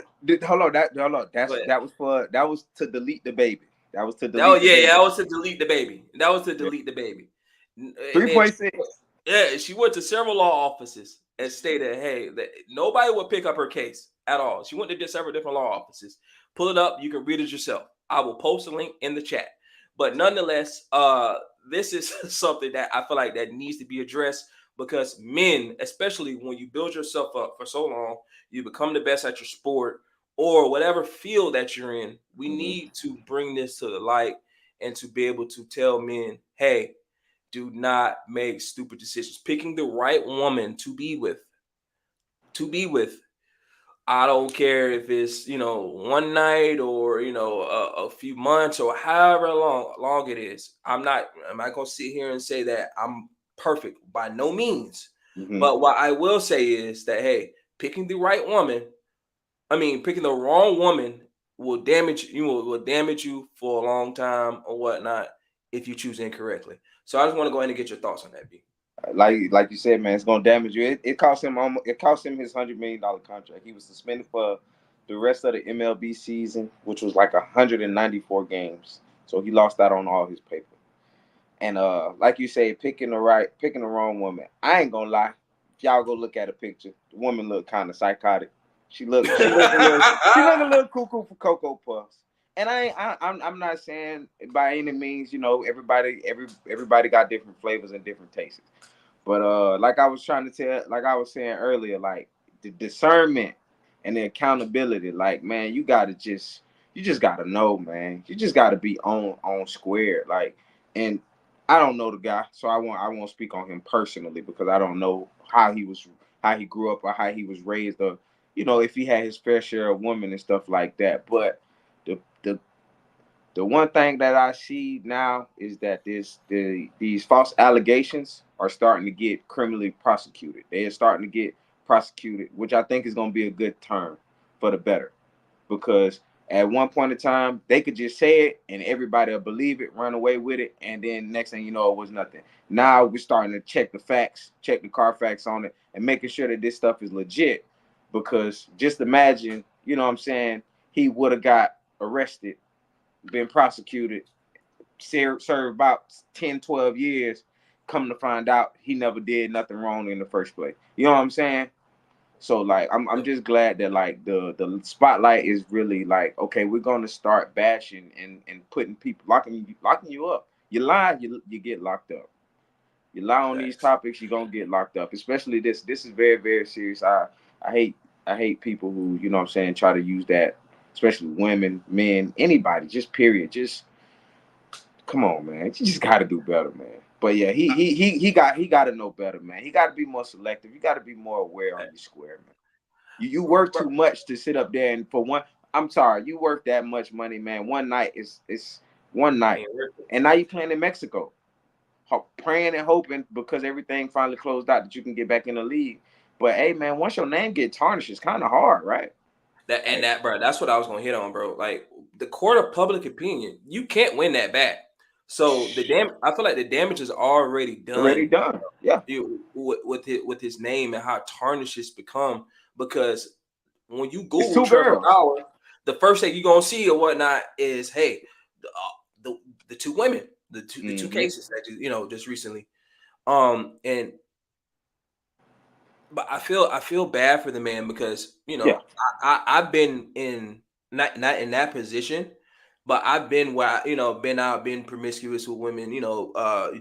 That was to delete the baby. That was to delete. Oh yeah, that was to delete the baby. 3.6. Yeah, she went to several law offices and stated, hey, that nobody would pick up her case at all. She went to several different law offices. Pull it up. You can read it yourself. I will post a link in the chat. But nonetheless, this is something that I feel like that needs to be addressed, because men, especially when you build yourself up for so long, you become the best at your sport or whatever field that you're in, we need to bring this to the light and to be able to tell men, hey, do not make stupid decisions. Picking the right woman to be with. I don't care if it's, one night or, a few months or however long it is. I'm not going to sit here and say that I'm perfect, by no means. But what I will say is that, hey, picking the wrong woman will damage you for a long time or whatnot. if you choose incorrectly. So I just want to go ahead and get your thoughts on that, B. Like you said, man, it's gonna damage you. It cost him it cost him his $100 million contract. He was suspended for the rest of the MLB season, which was like 194 games. So he lost out on all his paper. And like you say, picking the wrong woman. I ain't gonna lie. If y'all go look at a picture, the woman look kind of psychotic. She look a little cuckoo for Cocoa Puffs. And I'm not saying by any means, everybody got different flavors and different tastes. But like I was saying earlier, like the discernment and the accountability, like man, you just gotta know, man. You just gotta be on square, like. And I don't know the guy, so I won't speak on him personally because I don't know how he grew up or how he was raised, or if he had his fair share of women and stuff like that. But the the the one thing that I see now is that these false allegations are starting to get criminally prosecuted. They are starting to get prosecuted, which I think is going to be a good turn for the better. Because at one point in time, they could just say it and everybody will believe it, run away with it, and then next thing you know, it was nothing. Now we're starting to check the facts, check the Carfax on it, and making sure that this stuff is legit. Because just imagine, you know what I'm saying, he would have got arrested, been prosecuted, served about 10, 12 years, come to find out he never did nothing wrong in the first place. You know what I'm saying? So like I'm just glad that like the spotlight is really like, okay, we're gonna start bashing and putting people locking you up. You lie, you get locked up. You lie on these Facts. topics, you're gonna get locked up. Especially this. This is very, very serious. I hate I hate people who, you know what I'm saying, try to use that, especially women, men, anybody, just period. Just come on, man. You just gotta do better, man. But yeah, he got to know better, man. He got to be more selective. You got to be more aware on your square, man. You work too much to sit up there and for one. I'm sorry, you work that much money, man. One night is one night, Ain't worth it. and now you playing in Mexico, praying and hoping because everything finally closed out that you can get back in the league. But hey, man, once your name get tarnished, it's kind of hard, right? Like, Bro, that's what I was gonna hit on, bro. Like the court of public opinion, you can't win that back. So I feel like the damage is already already done. done. Yeah, With his name and how tarnished it's become. Because when you it's Google two Trevor girls. Bauer, the first thing you're gonna see or whatnot is, hey, the two women, the two Mm-hmm. cases that just recently. And but I feel bad for the man because Yeah. I've been in not in that position, but I've been where been out, been promiscuous with women,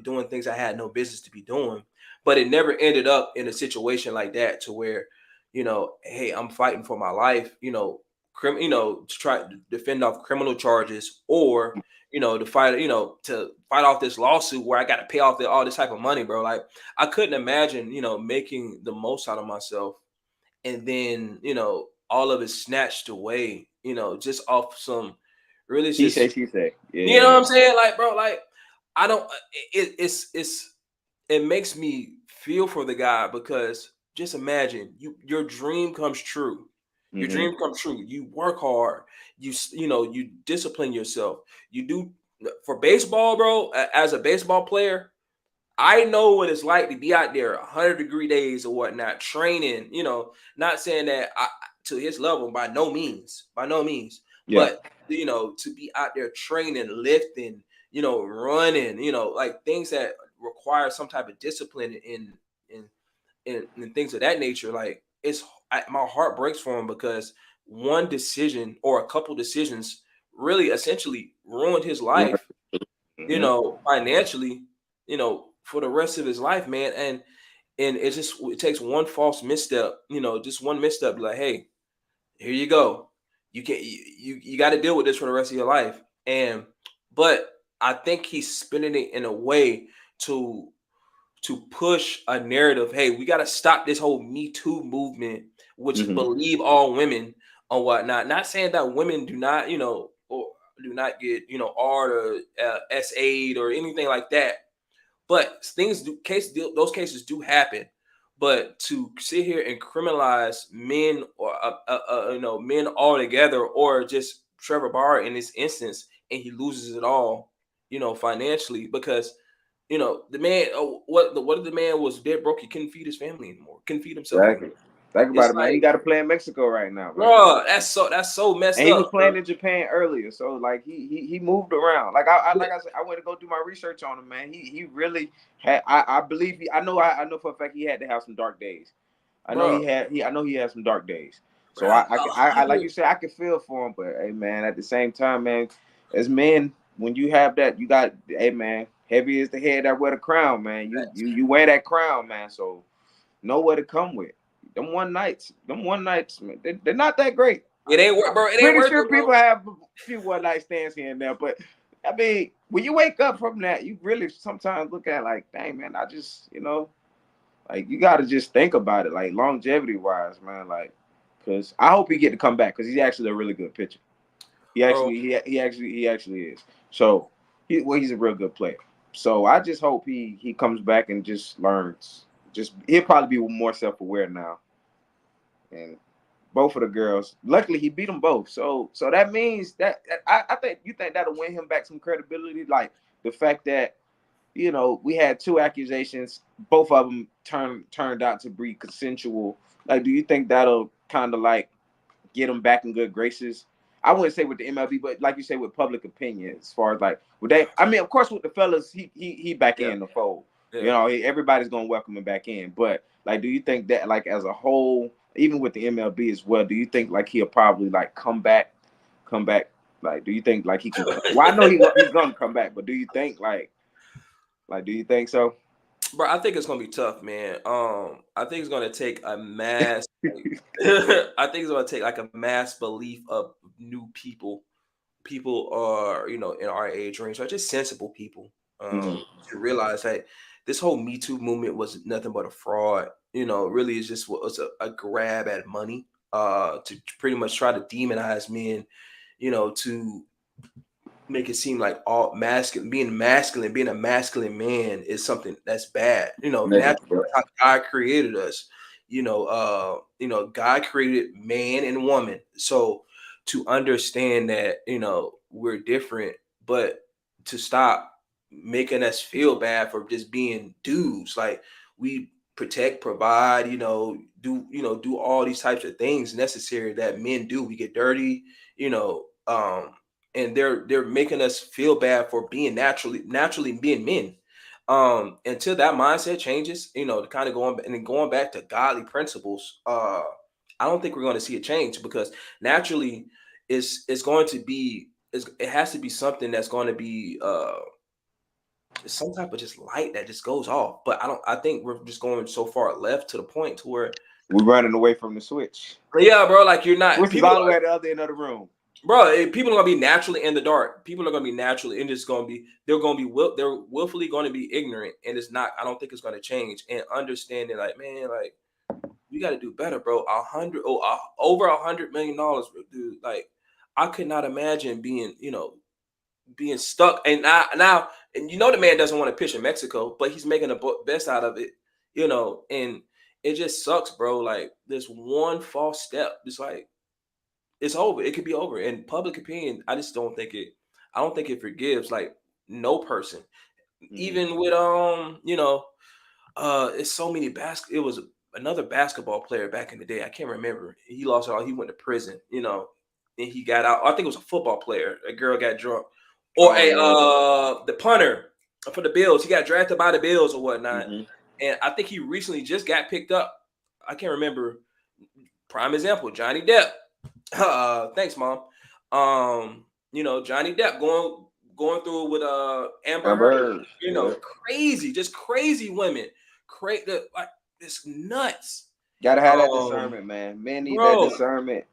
doing things I had no business to be doing. But it never ended up in a situation like that to where, hey, I'm fighting for my life, to try to defend off criminal charges, or to fight off this lawsuit where I got to pay off all this type of money, bro. Like I couldn't imagine, making the most out of myself and then, all of it snatched away, just off some really He say, just, she say. you know what Yeah. I'm saying? Like, bro, like I don't, it makes me feel for the guy because just imagine your dream comes true. Your Mm-hmm. dream comes true. You work hard. You discipline yourself. You do for baseball, bro. As a baseball player, I know what it's like to be out there 100-degree days or whatnot, training, not saying that to his level by no means, Yeah. but, to be out there training, lifting, running, like things that require some type of discipline and things of that nature. Like my heart breaks for him because one decision or a couple decisions really essentially ruined his life, Mm-hmm. financially, for the rest of his life, man. And it takes one false misstep, just one misstep, like, hey, here you go. You can you got to deal with this for the rest of your life. But I think he's spinning it in a way to push a narrative. Hey, we got to stop this whole Me Too movement, which Mm-hmm. believe all women or whatnot. Not saying that women do not, or do not get, art or S-aid or anything like that. But those cases do happen. But to sit here and criminalize men or men altogether, or just Trevor Bauer in this instance, and he loses it all, financially, because the man, what if the man was dead broke? He couldn't feed his family anymore, couldn't feed himself anymore. Exactly. Think about It's it, man. He like, got to play in Mexico right now, man. bro, that's so messed And he was up, bro. playing in Japan earlier, so like he moved around. Like I said, I went to go do my research on him, man. He really had. I believe he. I know for a fact he had to have some dark days. I know Bro, he had some dark days. So bro, I like you said, I can feel for him, but hey, man, at the same time, man, as men, when you have that, you got, hey, man, heavy is the head that wear the crown, man. You wear that crown, man. So know what it come with. Them one nights, man, they're not that great. it ain't worth, bro. It ain't Pretty worth sure it, bro. people have a few one night stands here and there, but I mean, when you wake up from that, you really sometimes look at like, dang, man, I just, like you got to just think about it, like longevity wise, man. Like, because I hope he get to come back because he's actually a really good pitcher. Bro, He actually is. So he's a real good player. So I just hope he comes back and just learns. Just he'll probably be more self aware now. And both of the girls, luckily he beat them both. So that means that I think you think that'll win him back some credibility, like the fact that we had two accusations, both of them turned out to be consensual. Like, do you think that'll kind of like get him back in good graces? I wouldn't say with the MLB, but like you say, with public opinion, as far as like, would they? I mean, of course, with the fellas, he back yeah, in the fold. yeah. Everybody's gonna welcome him back in. But like, do you think that like as a whole, even with the MLB as well, do you think like he'll probably like come back? Like, do you think like he can? Well, I know he's gonna come back, but do you think like, do you think so? Bro, I think it's gonna be tough, man. I think it's gonna take a mass. I think it's gonna take like a mass belief of new people. People are, in our age range, are just sensible people. Mm-hmm. To realize that this whole Me Too movement was nothing but a fraud. Really is just was a grab at money. To pretty much try to demonize men. To make it seem like all masculine, being a masculine man is something that's bad. Naturally, that's how God created us. God created man and woman. So to understand that, we're different, but to stop making us feel bad for just being dudes. Like, we protect, provide, do all these types of things necessary that men do. We get dirty, and they're making us feel bad for being naturally being men. Until that mindset changes, kind of going back to godly principles, I don't think we're going to see a change, because naturally it's going to be it has to be something that's going to be some type of just light that just goes off. But I think we're just going so far left to the point to where, We're running away from the switch. yeah, bro, like you're not Switch is people all the way at the other end of the room. Bro, people are gonna be naturally in the dark. People are gonna be naturally, and it's gonna be they're willfully going to be ignorant, and it's not. I don't think it's gonna change. And understanding, like, man, like, we got to do better, bro. Over $100 million, dude. Like, I could not imagine being stuck. And now, and the man doesn't want to pitch in Mexico, but he's making the best out of it. And it just sucks, bro. Like, this one false step, it's like, it's over. It could be over. And public opinion, I just don't think it. I don't think it forgives, like, no person. Even with it's so many It was another basketball player back in the day. I can't remember. He lost it all. He went to prison. And he got out. I think it was a football player. A girl got drunk, or the punter for the Bills. He got drafted by the Bills or whatnot. Mm-hmm. And I think he recently just got picked up. I can't remember. Prime example, Johnny Depp. Thanks, mom. Johnny Depp going through it with Amber Heard. Yeah. Crazy, just crazy women. Crazy, like, it's nuts. Gotta have that discernment, man. Men need that discernment.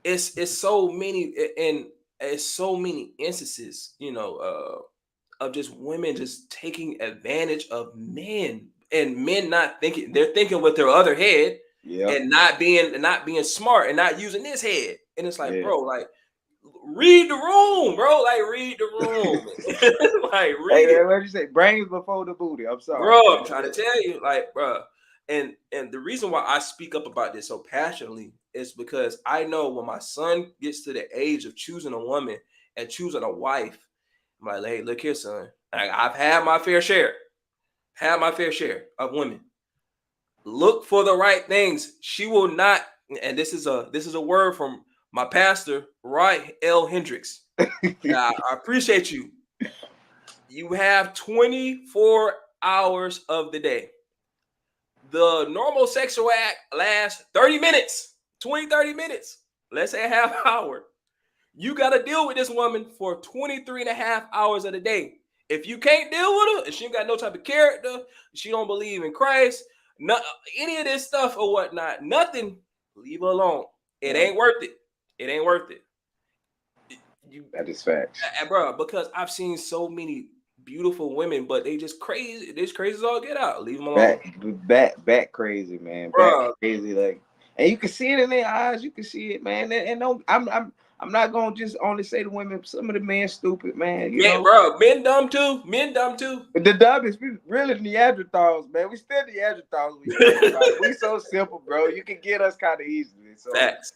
It's so many, and it's so many instances, of just women just taking advantage of men, and men not thinking. They're thinking with their other head. Yeah. And not being smart and not using this head. And it's like, bro, like, read the room, bro. Like, read the room. Like, read it. What you say? Brains before the booty. I'm sorry, bro. I'm trying to tell you, like, bro. And the reason why I speak up about this so passionately is because I know when my son gets to the age of choosing a woman and choosing a wife, I'm like, hey, look here, son. I've had my fair share. Had my fair share of women. Look for the right things. She will not, and this is a word from my pastor, Right L. Hendricks. I appreciate you. You have 24 hours of the day. The normal sexual act lasts 30 minutes, 30 minutes. Let's say a half hour. You got to deal with this woman for 23 and a half hours of the day. If you can't deal with her, and she ain't got no type of character, she don't believe in Christ, not any of this stuff or whatnot, nothing, leave her alone. It ain't worth it. It ain't worth it. That is facts. Bro, because I've seen so many beautiful women, but they just crazy. This crazy as all get out. Leave them alone. Back crazy, man. Bro. Back crazy, like, and you can see it in their eyes. You can see it, man. And no, I'm not gonna just only say the women. Some of the men stupid, man. You know, bro, men dumb too. Men dumb too. The dub is really Neanderthals, man. We still Neanderthals. We so simple, bro. You can get us kind of easily. So, facts.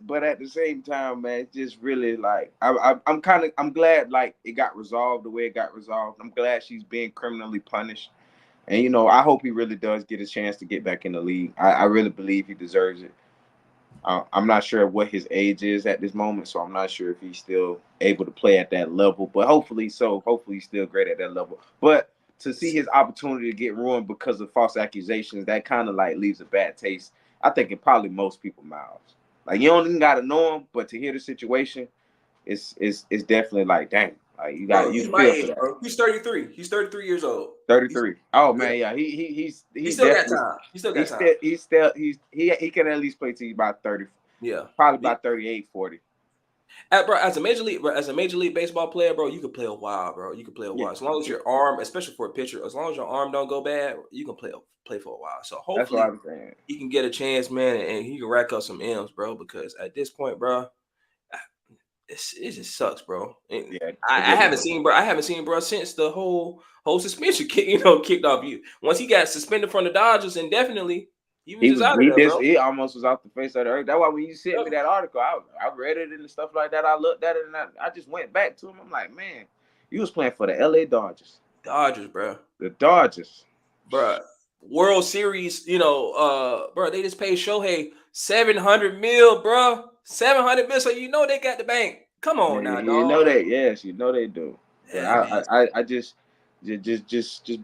But at the same time, man, it's just really like I'm glad like it got resolved the way it got resolved. I'm glad she's being criminally punished, and you know I hope he really does get a chance to get back in the league. I really believe he deserves it. I'm not sure what his age is at this moment, so I'm not sure if he's still able to play at that level. But hopefully so. Hopefully he's still great at that level. But to see his opportunity to get ruined because of false accusations, that kind of like leaves a bad taste. I think in probably most people's mouths. Like you don't even gotta know him, but to hear the situation, it's definitely like, dang. Like you got you feel for that. Bro. He's 33. He's 33 years old. 33. Oh man, yeah. He still got time. He still got time. He can at least play till he's about 30. Yeah. Probably about 38, 40. Bro, as a major league baseball player, bro, you can play a while, bro. You can play a while. As long as your arm, especially for a pitcher, as long as your arm don't go bad, you can play for a while. So hopefully he can get a chance, man, and he can rack up some M's, bro, because at this point, bro, it just sucks, bro. Yeah, I haven't seen bro since the whole suspension kicked off. You once he got suspended from the Dodgers indefinitely, he almost was off the face of the earth. That's why when you sent me that article, I read it and stuff like that. I looked at it and I just went back to him. I'm like, man, you was playing for the LA Dodgers. Bro. The Dodgers, bro. World Series, bro, they just paid Shohei $700 million, bro. $700 million, so they got the bank. Come on now, dog. You know that, yes, you know they do. Yeah, I just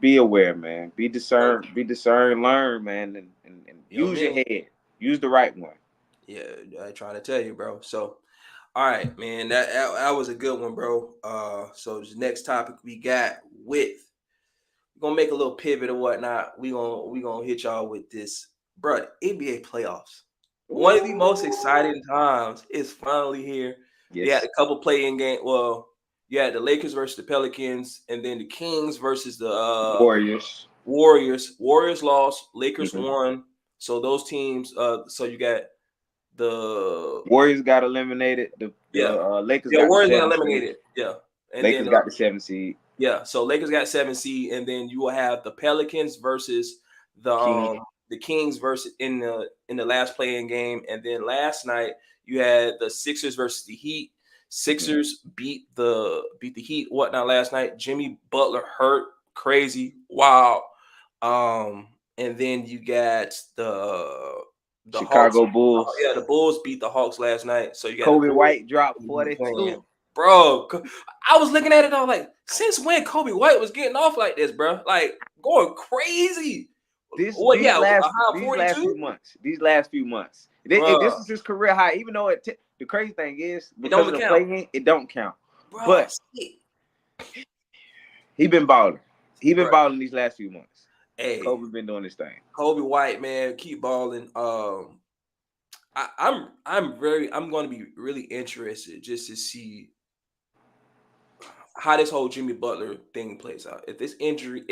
be aware, man. Be discerned, learn, man, and use your head. Use the right one. Yeah, I trying to tell you, bro. So, all right, man, that was a good one, bro. So the next topic we got we're gonna make a little pivot or whatnot. We gonna hit y'all with this, bro. NBA playoffs. One of the most exciting times is finally here. Yes. You had a couple play-in game. Well, you had the Lakers versus the Pelicans, and then the Kings versus the Warriors. Warriors lost. Lakers won. So those teams. So you got the Warriors got eliminated. The Lakers. Yeah, Warriors got eliminated. Yeah, and Lakers got the 7th seed. Yeah, so Lakers got 7 seed, and then you will have the Pelicans versus the Kings versus in the last play-in game, and then last night you had the Sixers versus the Heat. Sixers beat the Heat whatnot last night. Jimmy Butler hurt, crazy, wow. And then you got the Chicago Hawks. Bulls. Yeah, the Bulls beat the Hawks last night. So you got Kobe White dropped 42. Bro, I was looking at it. I was like, since when Kobe White was getting off like this, bro? Like going crazy. These last few months. This is his career high. Even though the crazy thing is because of the play-in, it don't count. Bro, but he been balling. He been balling these last few months. Hey, Kobe been doing his thing. Kobe White, man, keep balling. I'm going to be really interested just to see how this whole Jimmy Butler thing plays out. If this injury,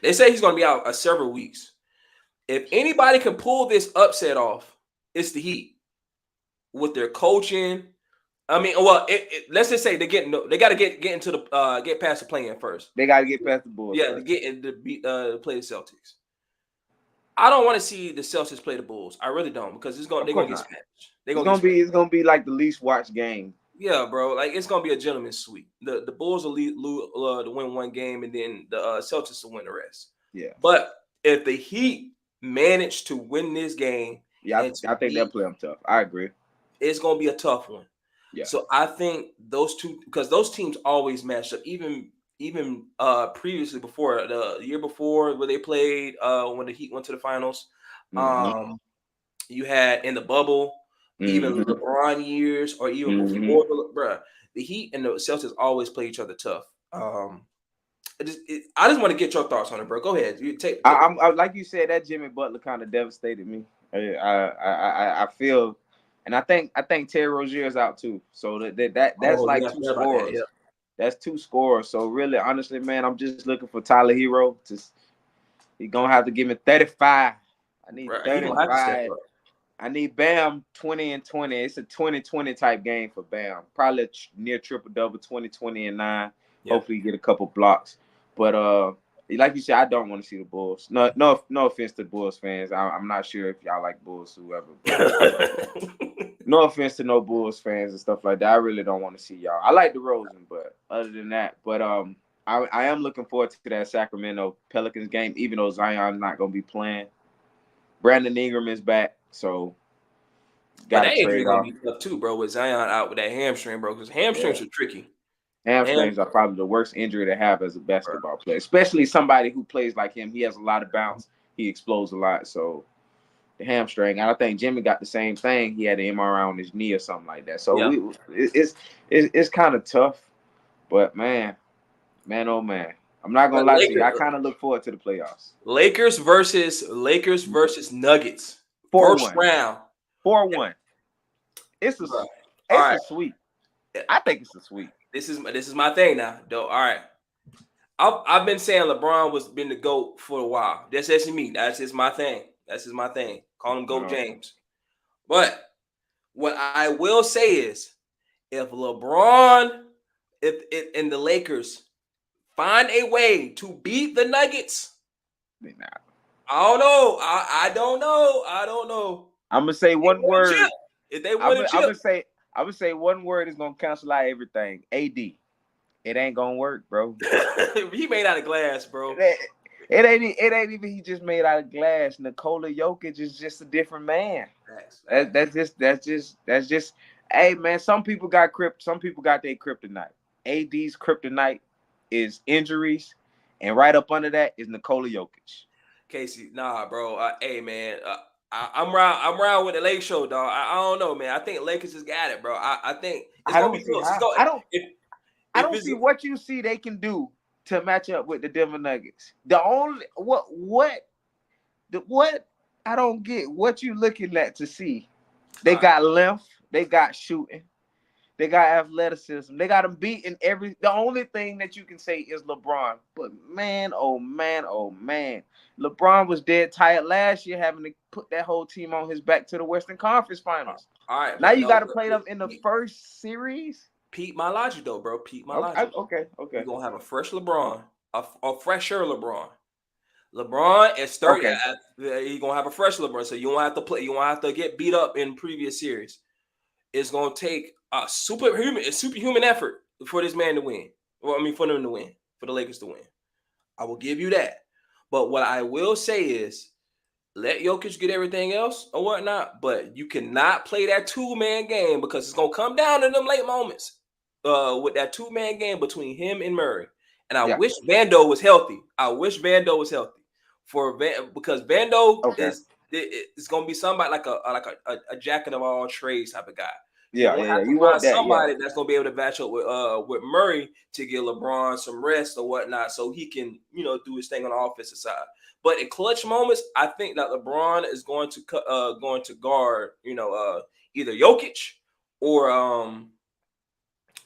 they say he's going to be out several weeks. If anybody can pull this upset off, it's the Heat with their coaching. I mean, well, let's just say they got to get past the play-in first. They got to get past the Bulls. Yeah, to play the Celtics. I don't want to see the Celtics play the Bulls. I really don't, because they're gonna get smashed. It's gonna be like the least watched game Yeah, bro. Like it's gonna be a gentleman's sweep. The Bulls will to win one game, and then the Celtics will win the rest. Yeah. But if the Heat manage to win this game, Yeah, and to I think they'll play them tough. I agree. it's gonna be a tough one. Yeah. So I think those two, because those teams always match up. Even previously, before the year before where they played when the Heat went to the finals, you had in the bubble, even LeBron years, or even before the Heat and the Celtics always play each other tough. I just want to get your thoughts on it, bro. Go ahead. You take. I like you said, that Jimmy Butler kind of devastated me. I feel, and I think Terry Rozier's out too. So that's like two scores. Yeah. That's two scores. So really, honestly, man, I'm just looking for Tyler Hero. He's gonna have to give me 35. I need 35. I need Bam 20 and 20. It's a 20-20 type game for Bam. Probably near triple double, 20 and 9. Yeah. Hopefully, get a couple blocks. But like you said, I don't want to see the Bulls. No offense to Bulls fans. I'm not sure if y'all like Bulls, whoever. No offense to no Bulls fans and stuff like that. I really don't want to see y'all. I like DeRozan, but other than that, I am looking forward to that Sacramento Pelicans game, even though Zion's not going to be playing. Brandon Ingram is back, so got to trade off. Gonna be tough too, bro. With Zion out with that hamstring, bro, because hamstrings are tricky. Hamstrings are probably the worst injury to have as a basketball player, especially somebody who plays like him. He has a lot of bounce. He explodes a lot, so the hamstring. And I think Jimmy got the same thing. He had an MRI on his knee or something like that. So it's kind of tough, but man, oh man. I'm not gonna lie to you. I kind of look forward to the playoffs. Lakers versus Nuggets. 4-1. First round. 4-1. It's a sweep. I think it's a sweep. This is my thing now, though. All right. I've been saying LeBron was been the GOAT for a while. That's just me. That's just my thing. Call him GOAT James. But what I will say is, if LeBron, and the Lakers find a way to beat the Nuggets, I don't know. I don't know. I'm gonna say one word. If they win a chip, I would say one word is gonna cancel out everything. AD. It ain't gonna work, bro. He made out of glass, bro. It ain't even he just made out of glass. Nikola Jokic is just a different man. That's just. Hey man, some people got their kryptonite. AD's kryptonite is injuries, and right up under that is Nikola Jokic. Casey, nah, bro. Hey man, I'm around with the Lake Show, dog. I don't know, man. I think Lakers just got it, bro. I think it's gonna be close. I don't see what you see they can do to match up with the Denver Nuggets. The only what I don't get what you looking at to see. They got length, they got shooting, they got athleticism, they got them beating every. The only thing that you can say is LeBron. But man, oh man, LeBron was dead tired last year, having to put that whole team on his back to the Western Conference Finals. All right, now you got to play them in the first series. Peep my logic, though, bro. Okay. You're gonna have a fresh LeBron, a fresher LeBron. LeBron is 30. Okay. You're gonna have a fresh LeBron, so you won't have to play. You won't have to get beat up in previous series. It's gonna take a superhuman effort for this man to win. Well, I mean, for them to win, for the Lakers to win. I will give you that. But what I will say is, let Jokic get everything else or whatnot, but you cannot play that 2-man game because it's gonna come down to them late moments. With that 2-man game between him and Murray, and I wish Vando was healthy. Because Vando is gonna be somebody like a jacket of all trades type of guy. You want somebody that's gonna be able to match up with Murray to give LeBron some rest or whatnot, so he can do his thing on the offensive side. But in clutch moments, I think that LeBron is going to guard either Jokic or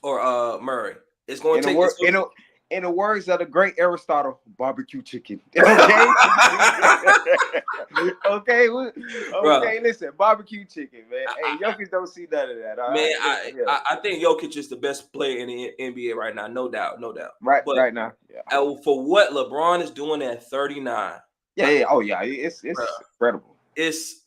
Murray. It's going to take in the words of the great Aristotle, barbecue chicken. Okay, okay. Listen, barbecue chicken, man. Hey, Jokic don't see none of that. Man, I think Jokic is the best player in the NBA right now, no doubt. Right now, for what LeBron is doing at 39. It's incredible.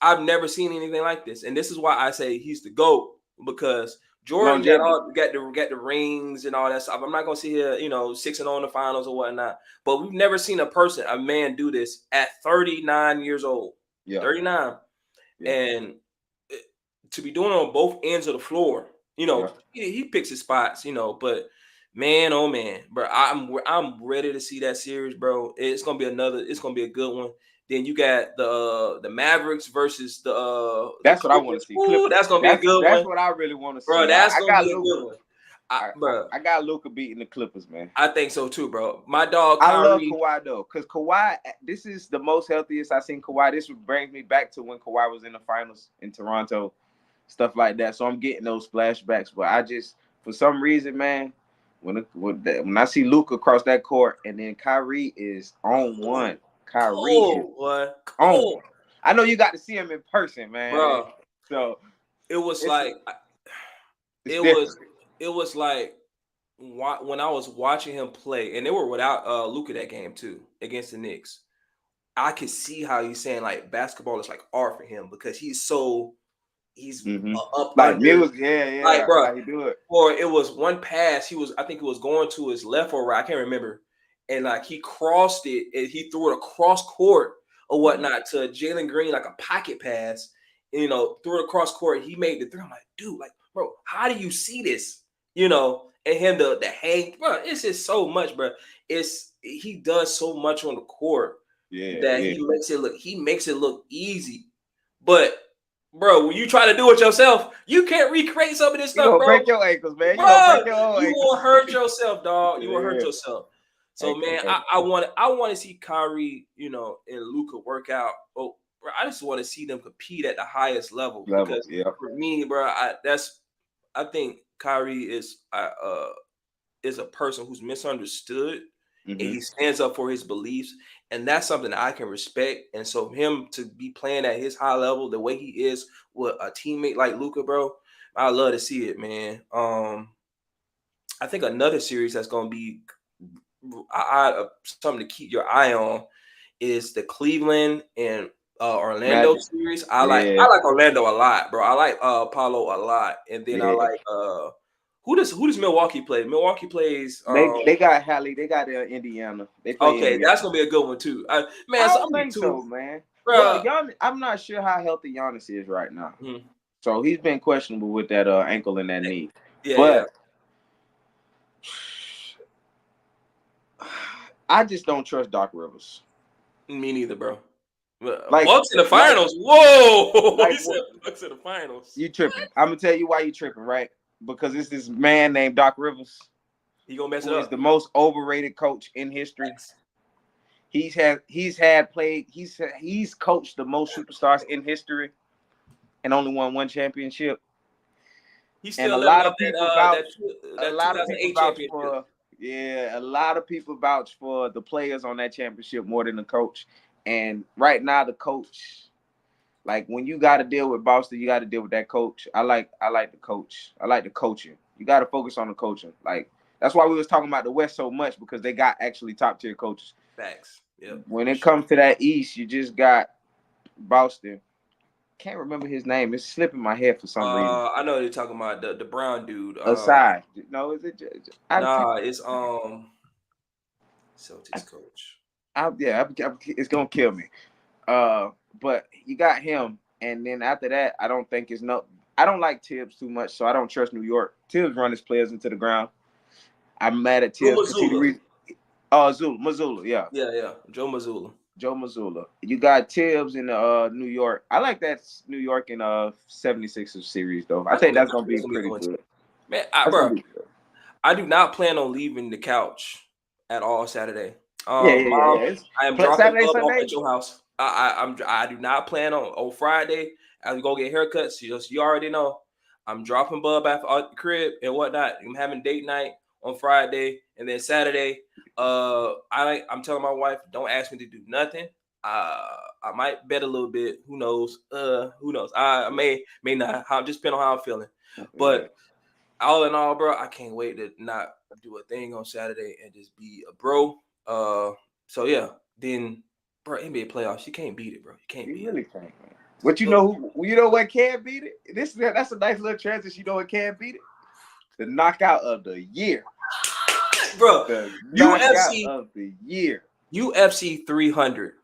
I've never seen anything like this, and this is why I say he's the GOAT, because Jordan Longevity. got the rings and all that stuff. I'm not gonna sit here, 6-0 in the finals or whatnot. But we've never seen a man do this at 39 years old. Yeah. 39. Yeah. And to be doing it on both ends of the floor, he picks his spots, but man, oh man, bro, I'm ready to see that series, bro. It's gonna be a good one. Then you got the Mavericks versus That's the what I want to see. Ooh, that's gonna be a good that's one, what I really want to see. bro. That's I gonna got be a Luka. good one, bro. I got Luka beating the Clippers, man. I think so too, bro. My dog I love Kyrie. Kawhi though, because Kawhi, this is the most healthiest I've seen Kawhi. This brings me back to when Kawhi was in the finals in Toronto, stuff like that. So I'm getting those flashbacks. But I just, for some reason, man, when I see Luka across that court and then Kyrie is on one, Kyrie is on one. I know you got to see him in person, man. Bro. So it was like when I was watching him play, and they were without Luka that game too against the Knicks. I could see how he's saying like basketball is like art for him because he's up like under, music, yeah, like bro. How you do it? Or it was one pass. I think it was going to his left or right. I can't remember. And like he crossed it and he threw it across court or whatnot to Jalen Green like a pocket pass. And, threw it across court. He made the three. I'm like, dude, like, bro, how do you see this? And him the hang, bro. It's just so much, bro. He does so much on the court that he makes it look easy. But bro, when you try to do it yourself, you can't recreate some of this stuff, bro. Break your ankles, man. Bro, you won't hurt yourself, dog. You won't hurt yourself. So, man, I want to see Kyrie, and Luka work out. Oh, bro, I just want to see them compete at the highest level. Because for me, bro, I think Kyrie is a person who's misunderstood, and he stands up for his beliefs, and that's something that I can respect. And so him to be playing at his high level, the way he is with a teammate like Luka, bro, I love to see it, man. I think another series that's gonna be something to keep your eye on is the Cleveland and Orlando series. I like Orlando a lot, bro. I like Paulo a lot, and then I like who does Milwaukee play? Milwaukee plays. They got Hallie. They got Indiana. They play Indiana. That's gonna be a good one too. Man, I don't think so, man. Bro, I'm not sure how healthy Giannis is right now. So he's been questionable with that ankle and that knee. But I just don't trust Doc Rivers. Me neither, bro. Bucks in the finals. Whoa! He said Bucks in the finals. You tripping? I'm gonna tell you why you tripping, right? Because it's this man named Doc Rivers. He gonna mess it up. He's the most overrated coach in history. He's coached the most superstars in history, and only won one championship. And a lot of people vouch for the players on that championship more than the coach. And right now, the coach, like when you got to deal with Boston, you got to deal with that coach. I like the coach. I like the coaching. You got to focus on the coaching. Like that's why we was talking about the West so much, because they got actually top tier coaches. Facts. Yeah. When it comes to that East, you just got Boston. Can't remember his name. It's slipping my head for some reason. I know they're talking about the brown dude. Aside. No, is it? It's Celtics coach. It's gonna kill me. But you got him, and then after that, I don't like Tibbs too much, so I don't trust New York. Tibbs run his players into the ground. I'm mad at Tibbs. Mazzulla, yeah. Yeah, Joe Mazzulla. You got Tibbs in New York. I like that New York and 76ers series, though. I think that's gonna be pretty good. Man, I do not plan on leaving the couch at all Saturday. Mom, I am dropping Bub off at your house. I do not plan on Friday. I go get haircuts. You already know. I'm dropping Bub at the crib and whatnot. I'm having date night on Friday, and then Saturday. I'm telling my wife, don't ask me to do nothing. I might bet a little bit. Who knows? Who knows? I may not. Just depending on how I'm feeling. But all in all, bro, I can't wait to not do a thing on Saturday and just be a bro. So yeah, then bro, NBA playoffs, you can't beat it, bro. You can't beat it. But you know what can't beat it? That's a nice little transition. You know what can't beat it? The knockout of the year. Bro, The knockout UFC of the year. UFC 300.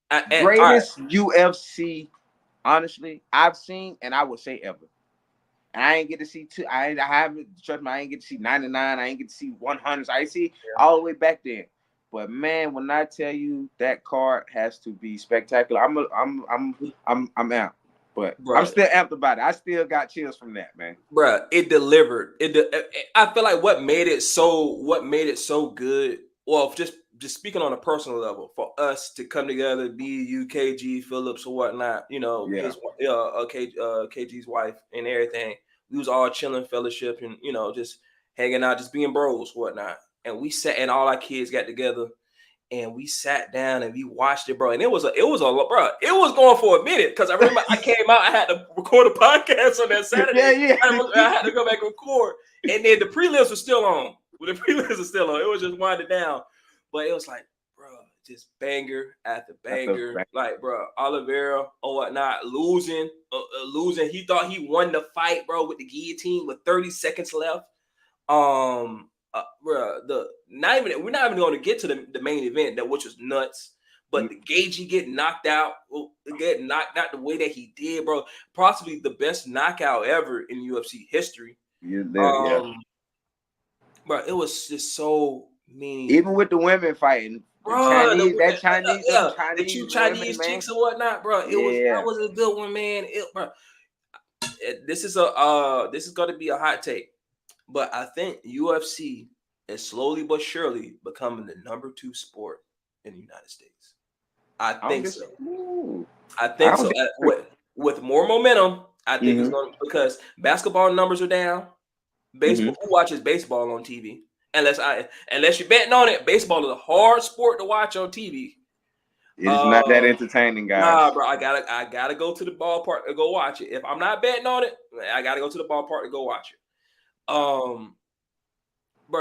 All right. Greatest UFC, honestly, I've seen, and I would say ever. And I ain't get to see two. I haven't, trust me, I ain't get to see 99. I ain't get to see 100s. I see all the way back then. But man, when I tell you that card has to be spectacular, I'm out. But Bruh. I'm still amped about it. I still got chills from that, man. Bruh, it delivered. I feel like what made it so good. Well, just speaking on a personal level, for us to come together, be you, KG, Phillips, or whatnot, his KG's wife and everything. We was all chilling, fellowship, and just hanging out, just being bros, whatnot. And we sat, and all our kids got together, and we sat down and we watched it, bro. And it was bro. It was going for a minute because I remember I came out. I had to record a podcast on that Saturday. Yeah. I had to go back and record, and then the prelims were still on. The prelims were still on. It was just winding down, but it was like, bro, just banger after banger. Like, bro, Oliveira or whatnot losing. He thought he won the fight, bro, with the guillotine with 30 seconds left. Bro, we're not even going to get to the main event, which was nuts. But the Gagey getting knocked out the way that he did, bro, possibly the best knockout ever in UFC history. Bro, it was just so mean. Even with the women fighting, bro, the Chinese chicks and whatnot, bro. That was a good one, man. This is going to be a hot take, but I think UFC is slowly but surely becoming the number 2 sport in the United States. I think so. I think so. With more momentum, I think it's going to, because basketball numbers are down. Baseball, who watches baseball on TV? Unless you're betting on it, baseball is a hard sport to watch on TV. It's not that entertaining, guys. Nah, bro, I gotta go to the ballpark to go watch it. If I'm not betting on it, I gotta go to the ballpark to go watch it. Bro,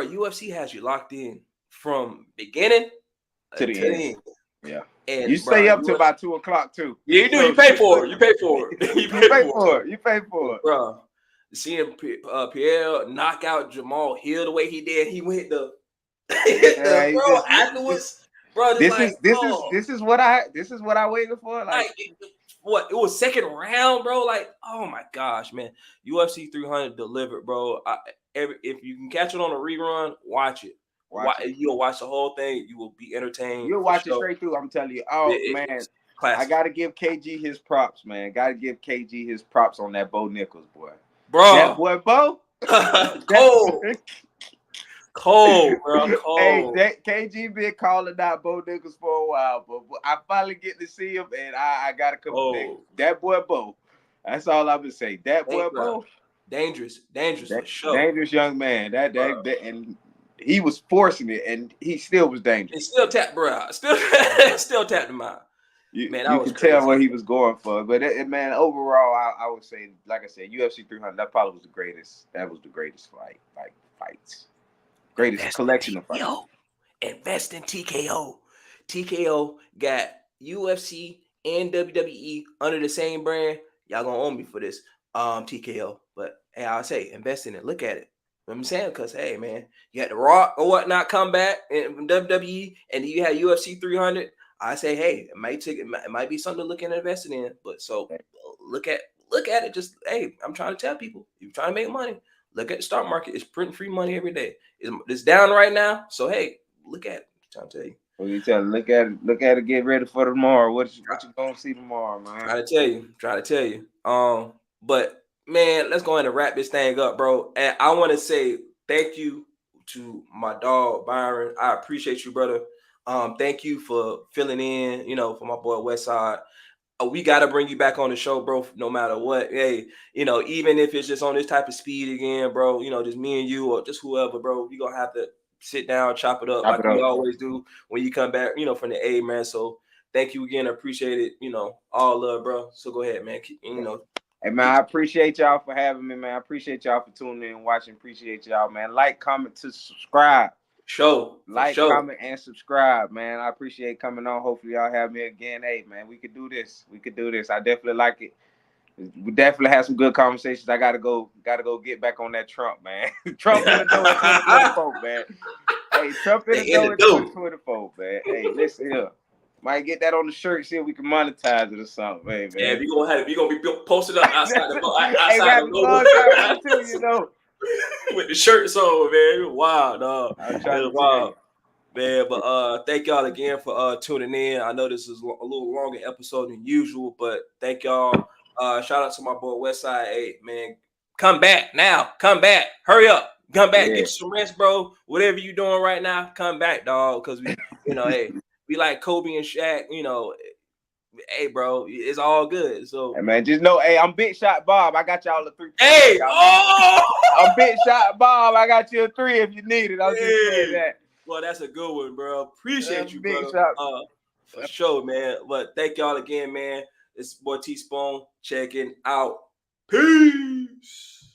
UFC has you locked in from beginning to the end. Yeah. And you stay up till about 2:00 too. Yeah, you do. You pay for it. You pay for it. You pay for it. Bro, seeing Pierre knock out Jamal Hill the way he did, he went afterwards. Bro, this is what I waited for. Like what? It was second round, bro. Like, oh my gosh, man. UFC 300 delivered, bro. If you can catch it on a rerun, watch it. You'll watch the whole thing. You will be entertained. You'll watch it straight through. I'm telling you. Oh man, I gotta give KG his props, man. Gotta give KG his props on that Bo Nichols boy. Bro, that boy Bo, cold, bro. Cold. Hey, KG been calling out Bo Nichols for a while, but I finally get to see him, and I gotta come back. That boy Bo. That's all I'm gonna say. That boy Bo. Dangerous for sure. Dangerous young man. That and he was forcing it, and he still was dangerous. He still tapped, bro. Still tapped him out. You can tell what he was going for, but man, overall, I would say, like I said, UFC 300. That probably was the greatest. That was the greatest fights. Greatest collection of fights. Invest in TKO. TKO got UFC and WWE under the same brand. Y'all gonna own me for this, TKO. But hey, I'll say invest in it. Look at it. You know what I'm saying? Because hey, man, you had the Raw or whatnot come back in WWE, and you had UFC 300. I say, hey, it might be something to look at investing in. But so look at it. Just hey, I'm trying to tell people, you're trying to make money. Look at the stock market. It's printing free money every day. It's down right now. So hey, look at it. I'm trying to tell you. Well, you tell look at it, get ready for tomorrow. What you gonna see tomorrow, man? Trying to tell you. But man, let's go ahead and wrap this thing up, bro. And I want to say thank you to my dog Byron. I appreciate you, brother. Thank you for filling in, for my boy Westside. We got to bring you back on the show, bro, no matter what. Hey, even if it's just on this type of speed again, bro, just me and you or just whoever, bro, you're going to have to sit down, chop it up like we always do when you come back, from the A, man. So thank you again. I appreciate it. All love, bro. So go ahead, man. Hey, man, I appreciate y'all for having me, man. I appreciate y'all for tuning in and watching. Appreciate y'all, man. Like, comment, subscribe. Comment, and subscribe, man. I appreciate coming on. Hopefully, y'all have me again. Hey, man, we could do this. I definitely like it. We definitely had some good conversations. I gotta go get back on that Trump, man. Trump in the door in 2024, man. Hey, Trump in the door in 2024, man. Hey, listen here. Might get that on the shirt, see if we can monetize it or something, man. Yeah, we gonna be posted up outside the logo too, you know. With the shirts on, man. Wow, dog. I'm trying to tell you. Man, but thank y'all again for tuning in. I know this is a little longer episode than usual, but thank y'all. Shout out to my boy Westside. Hey, man, come back now. Come back. Hurry up. Come back. Get you some rest, bro. Whatever you doing right now, come back, dog. Because we, hey, we like Kobe and Shaq. Hey, bro, it's all good. So, hey, man, just know, hey, I'm Big Shot Bob. I got y'all a 3. Hey, I'm Big Shot Bob. I got you a 3 if you need it. I'm just saying that. Well, that's a good one, bro. Appreciate you, Big bro. Shot. For sure, man. But thank y'all again, man. It's boy TSpoon checking out. Peace.